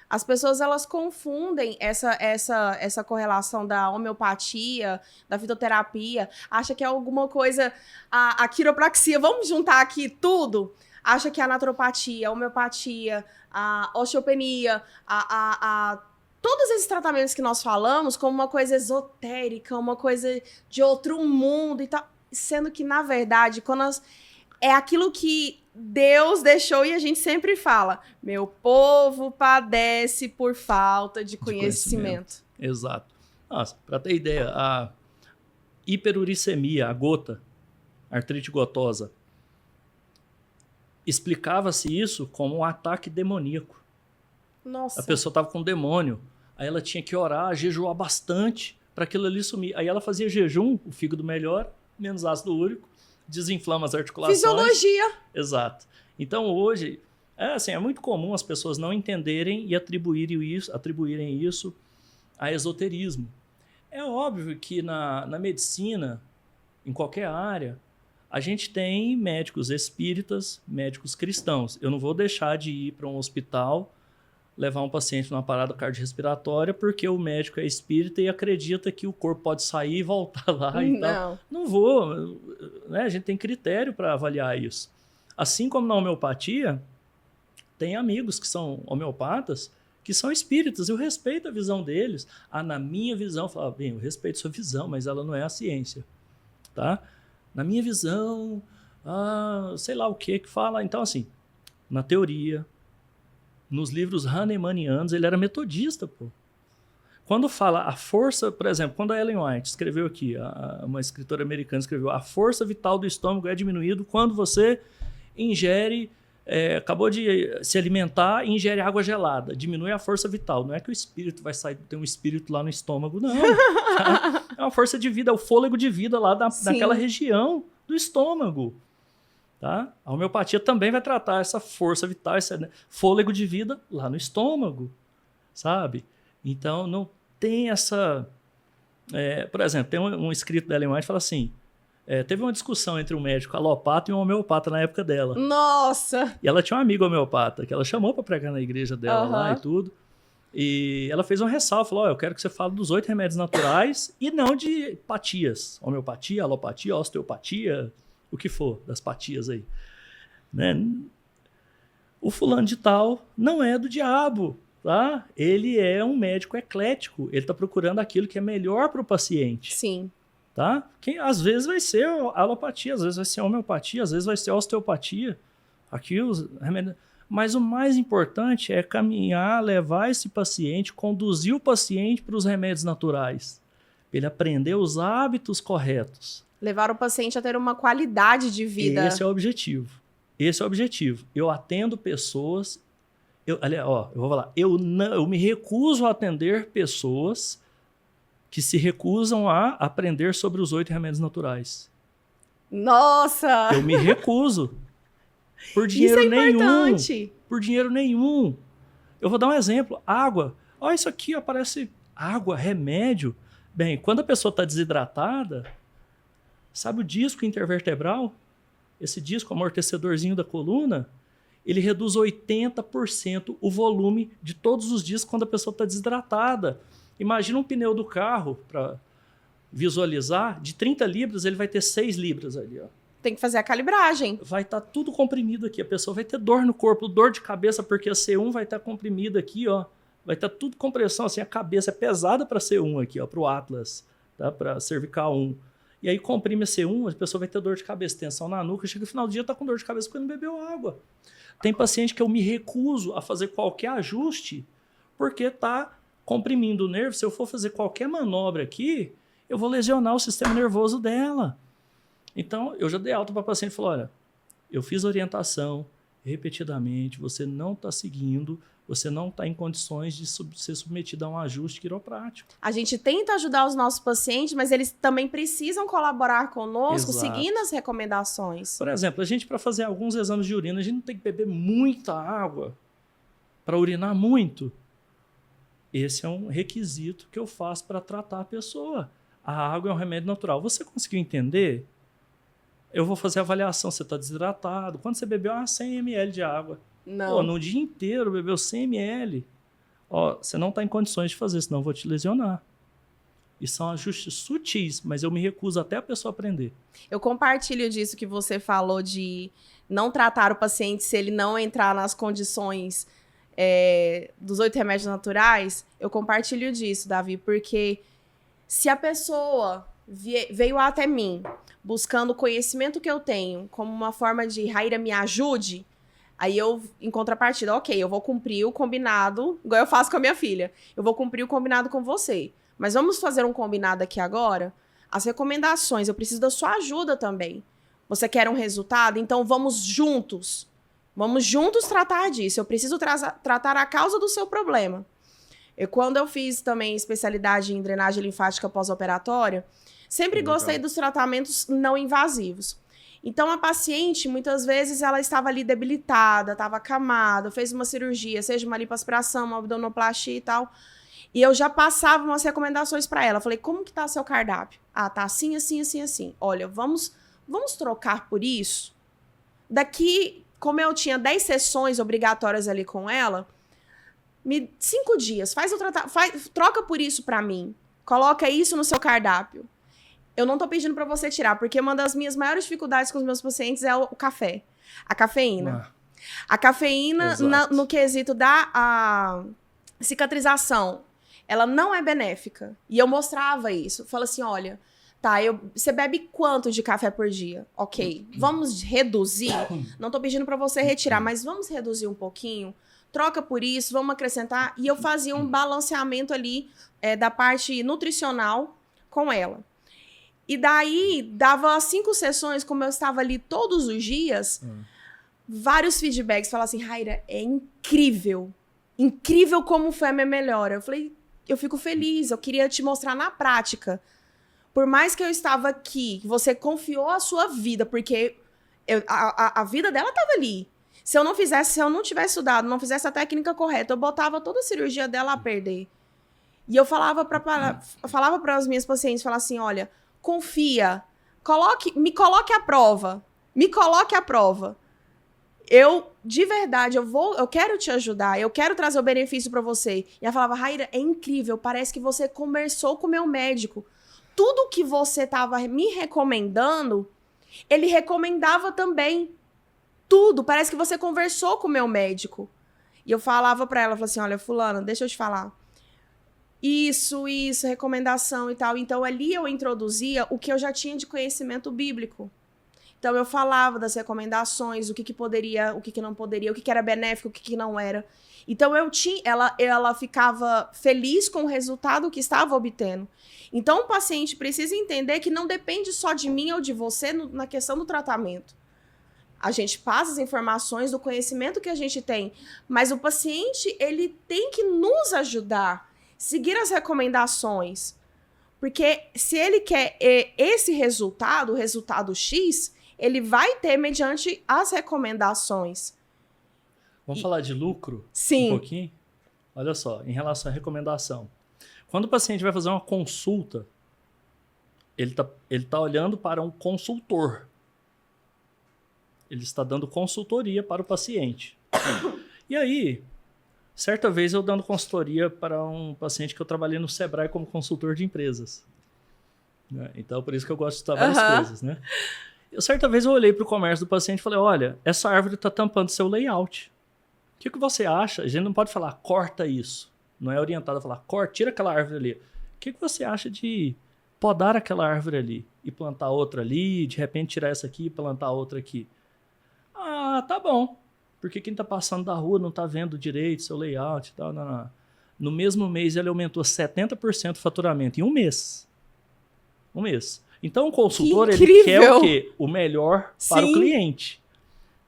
[SPEAKER 1] as pessoas elas confundem essa correlação da homeopatia, da fitoterapia, acha que é alguma coisa, a quiropraxia, vamos juntar aqui tudo? Acha que a naturopatia, a homeopatia, a osteopenia, todos esses tratamentos que nós falamos como uma coisa esotérica, uma coisa de outro mundo e tal, sendo que, na verdade, é aquilo que Deus deixou e a gente sempre fala, meu povo padece por falta de conhecimento.
[SPEAKER 2] Exato. Nossa, para ter ideia, a hiperuricemia, a gota, artrite gotosa, explicava-se isso como um ataque demoníaco.
[SPEAKER 1] Nossa.
[SPEAKER 2] A pessoa estava com um demônio, aí ela tinha que orar, jejuar bastante para aquilo ali sumir. Aí ela fazia jejum, o fígado melhor, menos ácido úrico, desinflama as articulações.
[SPEAKER 1] Fisiologia.
[SPEAKER 2] Exato. Então hoje, é muito comum as pessoas não entenderem e atribuírem isso a esoterismo. É óbvio que na medicina, em qualquer área, a gente tem médicos espíritas, médicos cristãos. Eu não vou deixar de ir para um hospital levar um paciente numa parada cardiorrespiratória porque o médico é espírita e acredita que o corpo pode sair e voltar lá e tal. Não vou. Né? A gente tem critério para avaliar isso. Assim como na homeopatia, tem amigos que são homeopatas que são espíritas. Eu respeito a visão deles. Na minha visão, eu falo, bem, eu respeito sua visão, mas ela não é a ciência. Tá? Na minha visão, sei lá o que fala. Então, assim, na teoria, nos livros hahnemannianos, ele era metodista, pô. Quando fala a força, por exemplo, quando a Ellen White escreveu aqui, uma escritora americana escreveu, a força vital do estômago é diminuído quando você ingere, acabou de se alimentar e ingere água gelada. Diminui a força vital. Não é que o espírito vai sair, tem um espírito lá no estômago, não. Tá? É uma força de vida, é o fôlego de vida lá naquela região do estômago. Tá? A homeopatia também vai tratar essa força vital, esse fôlego de vida lá no estômago, sabe? Então, não tem essa... por exemplo, tem um escrito da Ellen White que fala assim, teve uma discussão entre um médico alopata e um homeopata na época dela.
[SPEAKER 1] Nossa!
[SPEAKER 2] E ela tinha um amigo homeopata, que ela chamou para pregar na igreja dela lá e tudo. E ela fez uma ressalva, falou, eu quero que você fale dos 8 remédios naturais e não de patias. Homeopatia, alopatia, osteopatia... o que for, das patias aí. Né? O fulano de tal não é do diabo, tá? Ele é um médico eclético, ele está procurando aquilo que é melhor para o paciente.
[SPEAKER 1] Sim.
[SPEAKER 2] Tá? Às vezes vai ser a alopatia, às vezes vai ser a homeopatia, às vezes vai ser a osteopatia. Aqui os remédios... Mas o mais importante é caminhar, levar esse paciente, conduzir o paciente para os remédios naturais, para ele aprender os hábitos corretos.
[SPEAKER 1] Levar o paciente a ter uma qualidade de vida.
[SPEAKER 2] Esse é o objetivo. Esse é o objetivo. Eu atendo pessoas... eu vou falar. Eu me recuso a atender pessoas que se recusam a aprender sobre os 8 remédios naturais.
[SPEAKER 1] Nossa!
[SPEAKER 2] Eu me recuso. Por dinheiro
[SPEAKER 1] nenhum. Isso é
[SPEAKER 2] importante. Por dinheiro nenhum. Eu vou dar um exemplo. Água. Olha isso aqui, parece água, remédio. Bem, quando a pessoa está desidratada... Sabe o disco intervertebral? Esse disco amortecedorzinho da coluna, ele reduz 80% o volume de todos os discos quando a pessoa está desidratada. Imagina um pneu do carro, para visualizar, de 30 libras, ele vai ter 6 libras ali. Ó.
[SPEAKER 1] Tem que fazer a calibragem.
[SPEAKER 2] Vai estar tudo comprimido aqui. A pessoa vai ter dor no corpo, dor de cabeça, porque a C1 vai estar comprimida aqui. Ó. Vai estar tudo compressão. Assim, a cabeça é pesada para C1 aqui, para o Atlas, tá? Para cervical 1. E aí comprime a C1, a pessoa vai ter dor de cabeça, tensão na nuca, chega no final do dia tá com dor de cabeça porque não bebeu água. Tem paciente que eu me recuso a fazer qualquer ajuste porque tá comprimindo o nervo. Se eu for fazer qualquer manobra aqui, eu vou lesionar o sistema nervoso dela. Então, eu já dei alta para paciente e falei, olha, eu fiz orientação repetidamente, você não está seguindo, você não está em condições de ser submetido a um ajuste quiroprático.
[SPEAKER 1] A gente tenta ajudar os nossos pacientes, mas eles também precisam colaborar conosco,
[SPEAKER 2] Exato.
[SPEAKER 1] seguindo as recomendações.
[SPEAKER 2] Por exemplo, a gente, para fazer alguns exames de urina, a gente não tem que beber muita água para urinar muito. Esse é um requisito que eu faço para tratar a pessoa. A água é um remédio natural. Você conseguiu entender? Eu vou fazer a avaliação. Você está desidratado. Quando você bebeu 100 ml de água.
[SPEAKER 1] Não.
[SPEAKER 2] Pô, no dia inteiro bebeu 100 ml. Ó, você não está em condições de fazer, senão eu vou te lesionar. E são ajustes sutis, mas eu me recuso até a pessoa aprender.
[SPEAKER 1] Eu compartilho disso que você falou de não tratar o paciente se ele não entrar nas condições dos 8 remédios naturais. Eu compartilho disso, Davi, porque se a pessoa veio até mim buscando o conhecimento que eu tenho como uma forma de, Raíra, me ajude, aí eu, em contrapartida, ok, eu vou cumprir o combinado, igual eu faço com a minha filha. Eu vou cumprir o combinado com você. Mas vamos fazer um combinado aqui agora? As recomendações, eu preciso da sua ajuda também. Você quer um resultado? Então vamos juntos. Vamos juntos tratar disso. Eu preciso tratar a causa do seu problema. Quando eu fiz também especialidade em drenagem linfática pós-operatória, sempre gostei dos tratamentos não invasivos. Então, a paciente, muitas vezes, ela estava ali debilitada, estava acamada, fez uma cirurgia, seja uma lipoaspiração, uma abdominoplastia e tal. E eu já passava umas recomendações para ela. Falei, como que tá seu cardápio? Ah, tá assim, assim, assim, assim. Olha, vamos trocar por isso? Daqui, como eu tinha 10 sessões obrigatórias ali com ela, 5 dias, troca por isso para mim. Coloca isso no seu cardápio. Eu não tô pedindo para você tirar, porque uma das minhas maiores dificuldades com os meus pacientes é o café. A cafeína. A cafeína, no quesito da cicatrização, ela não é benéfica. E eu mostrava isso. Fala assim, olha, tá, você bebe quanto de café por dia? Ok, vamos reduzir. Não tô pedindo para você retirar, mas vamos reduzir um pouquinho. Troca por isso, vamos acrescentar. E eu fazia um balanceamento ali da parte nutricional com ela. E daí, dava 5 sessões, como eu estava ali todos os dias, vários feedbacks. Falavam assim, Raíra, é incrível. Incrível como foi a minha melhora. Eu falei, eu fico feliz, eu queria te mostrar na prática. Por mais que eu estava aqui, você confiou a sua vida, porque a vida dela estava ali. Se eu não tivesse estudado, não fizesse a técnica correta, eu botava toda a cirurgia dela a perder. E eu falava para as minhas pacientes, falava assim, olha, confia, me coloque à prova. Me coloque à prova. Eu, de verdade, eu quero te ajudar, eu quero trazer o benefício para você. E ela falava, Raíra, é incrível, parece que você conversou com o meu médico. Tudo que você estava me recomendando, ele recomendava também. Tudo, parece que você conversou com o meu médico. E eu falava para ela, assim, olha, fulana, deixa eu te falar. Isso, recomendação e tal. Então, ali eu introduzia o que eu já tinha de conhecimento bíblico. Então, eu falava das recomendações, o que poderia, o que não poderia, o que era benéfico, o que não era. Então, ela ficava feliz com o resultado que estava obtendo. Então, o paciente precisa entender que não depende só de mim ou de você na questão do tratamento. A gente passa as informações do conhecimento que a gente tem, mas o paciente, ele tem que nos ajudar, seguir as recomendações. Porque se ele quer esse resultado, o resultado X, ele vai ter mediante as recomendações.
[SPEAKER 2] Vamos falar de lucro?
[SPEAKER 1] Sim.
[SPEAKER 2] Um pouquinho? Olha só, em relação à recomendação. Quando o paciente vai fazer uma consulta, ele tá olhando para um consultor. Ele está dando consultoria para o paciente. E aí, certa vez eu dando consultoria para um paciente que eu trabalhei no Sebrae como consultor de empresas. Então, por isso que eu gosto de estudar várias coisas, né? Certa vez eu olhei para o comércio do paciente e falei, olha, essa árvore está tampando seu layout. O que você acha? A gente não pode falar, corta isso. Não é orientado a falar, corta, tira aquela árvore ali. O que você acha de podar aquela árvore ali e plantar outra ali, de repente tirar essa aqui e plantar outra aqui? Ah, tá bom. Porque quem está passando da rua não está vendo direito seu layout e tal. Não. No mesmo mês ele aumentou 70% o faturamento em um mês. Um mês. Então o consultor ele quer o quê? O melhor para o cliente.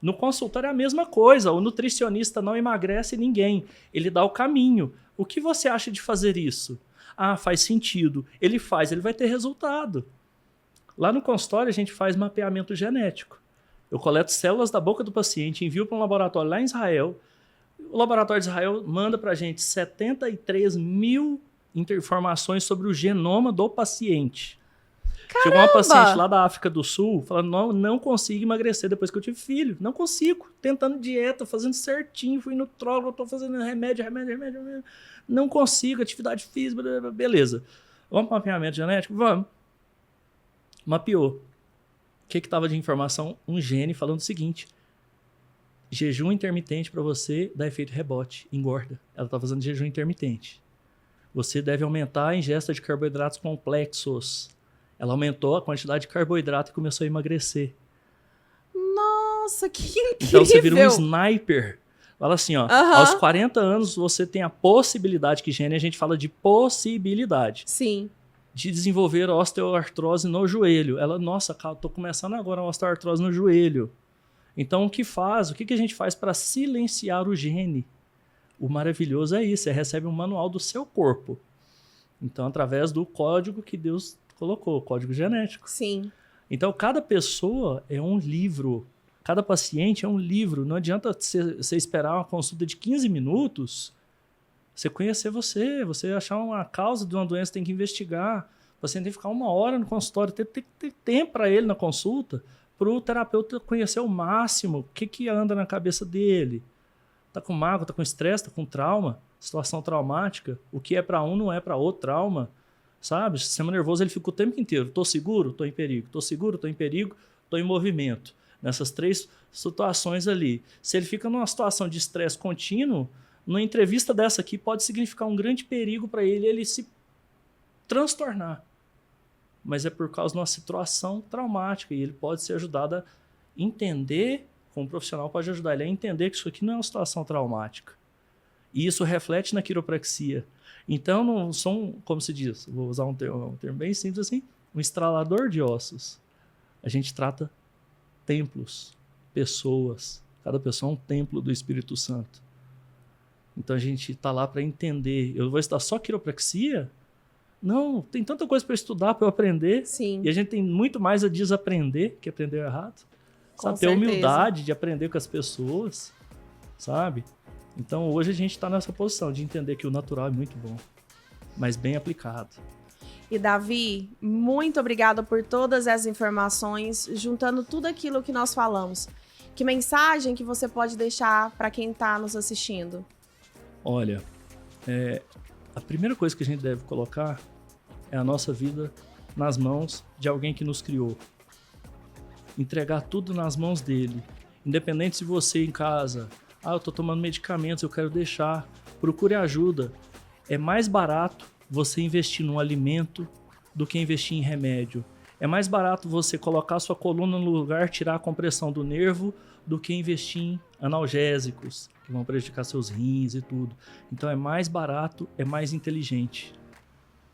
[SPEAKER 2] No consultório é a mesma coisa. O nutricionista não emagrece ninguém. Ele dá o caminho. O que você acha de fazer isso? Ah, faz sentido. Ele faz, ele vai ter resultado. Lá no consultório a gente faz mapeamento genético. Eu coleto células da boca do paciente, envio para um laboratório lá em Israel. O laboratório de Israel manda para a gente 73 mil informações sobre o genoma do paciente.
[SPEAKER 1] Caramba!
[SPEAKER 2] Chegou uma paciente lá da África do Sul falando, não consigo emagrecer depois que eu tive filho. Não consigo. Tentando dieta, fazendo certinho, fui no nutrólogo, estou fazendo remédio. Não consigo, atividade física, beleza. Vamos para o mapeamento genético? Vamos. Mapeou. O que estava de informação? Um gene falando o seguinte: jejum intermitente para você dá efeito rebote, engorda. Ela está fazendo jejum intermitente. Você deve aumentar a ingesta de carboidratos complexos. Ela aumentou a quantidade de carboidrato e começou a emagrecer.
[SPEAKER 1] Nossa, que incrível!
[SPEAKER 2] Então você vira um sniper. Fala assim, ó, aos 40 anos você tem a possibilidade, que gene a gente fala de possibilidade.
[SPEAKER 1] Sim.
[SPEAKER 2] De desenvolver osteoartrose no joelho. Ela, nossa, cara, tô começando agora a osteoartrose no joelho. Então o que a gente faz para silenciar o gene? O maravilhoso é isso, você recebe um manual do seu corpo. Então, através do código que Deus colocou, código genético.
[SPEAKER 1] Sim.
[SPEAKER 2] Então, cada pessoa é um livro. Cada paciente é um livro. Não adianta você esperar uma consulta de 15 minutos, você conhecer você achar uma causa de uma doença, tem que investigar. O paciente tem que ficar 1 hora no consultório, tem que ter tempo para ele na consulta, para o terapeuta conhecer o máximo, o que anda na cabeça dele. Está com mágoa, está com estresse, está com trauma, situação traumática. O que é para um não é para outro trauma. Sabe? O sistema nervoso ele fica o tempo inteiro. Estou seguro? Estou em perigo. Estou seguro? Estou em perigo. Estou em movimento. Nessas 3 situações ali. Se ele fica numa situação de estresse contínuo, numa entrevista dessa aqui pode significar um grande perigo para ele se transtornar. Mas é por causa de uma situação traumática e ele pode ser ajudado a entender, como profissional pode ajudar ele a entender que isso aqui não é uma situação traumática. E isso reflete na quiropraxia. Então, não são, como se diz, vou usar um termo bem simples assim, um estralador de ossos. A gente trata templos, pessoas. Cada pessoa é um templo do Espírito Santo. Então, a gente está lá para entender. Eu vou estudar só quiropraxia? Não, tem tanta coisa para estudar, para eu aprender.
[SPEAKER 1] Sim.
[SPEAKER 2] E a gente tem muito mais a desaprender que aprender errado. Sabe? Ter humildade de aprender com as pessoas, sabe? Então, hoje a gente está nessa posição de entender que o natural é muito bom, mas bem aplicado.
[SPEAKER 1] E, Davi, muito obrigada por todas as informações, juntando tudo aquilo que nós falamos. Que mensagem que você pode deixar para quem está nos assistindo?
[SPEAKER 2] Olha, a primeira coisa que a gente deve colocar é a nossa vida nas mãos de alguém que nos criou. Entregar tudo nas mãos dele. Independente se você em casa... eu estou tomando medicamentos, eu quero deixar. Procure ajuda. É mais barato você investir num alimento do que investir em remédio. É mais barato você colocar sua coluna no lugar, tirar a compressão do nervo, do que investir em analgésicos, que vão prejudicar seus rins e tudo. Então é mais barato, é mais inteligente.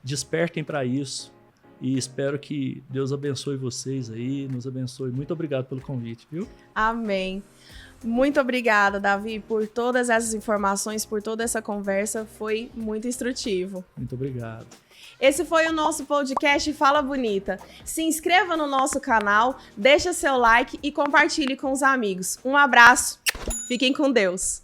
[SPEAKER 2] Despertem para isso e espero que Deus abençoe vocês aí, nos abençoe. Muito obrigado pelo convite, viu?
[SPEAKER 1] Amém. Muito obrigada, Davi, por todas essas informações, por toda essa conversa. Foi muito instrutivo.
[SPEAKER 2] Muito obrigado.
[SPEAKER 1] Esse foi o nosso podcast Fala Bonita. Se inscreva no nosso canal, deixa seu like e compartilhe com os amigos. Um abraço. Fiquem com Deus.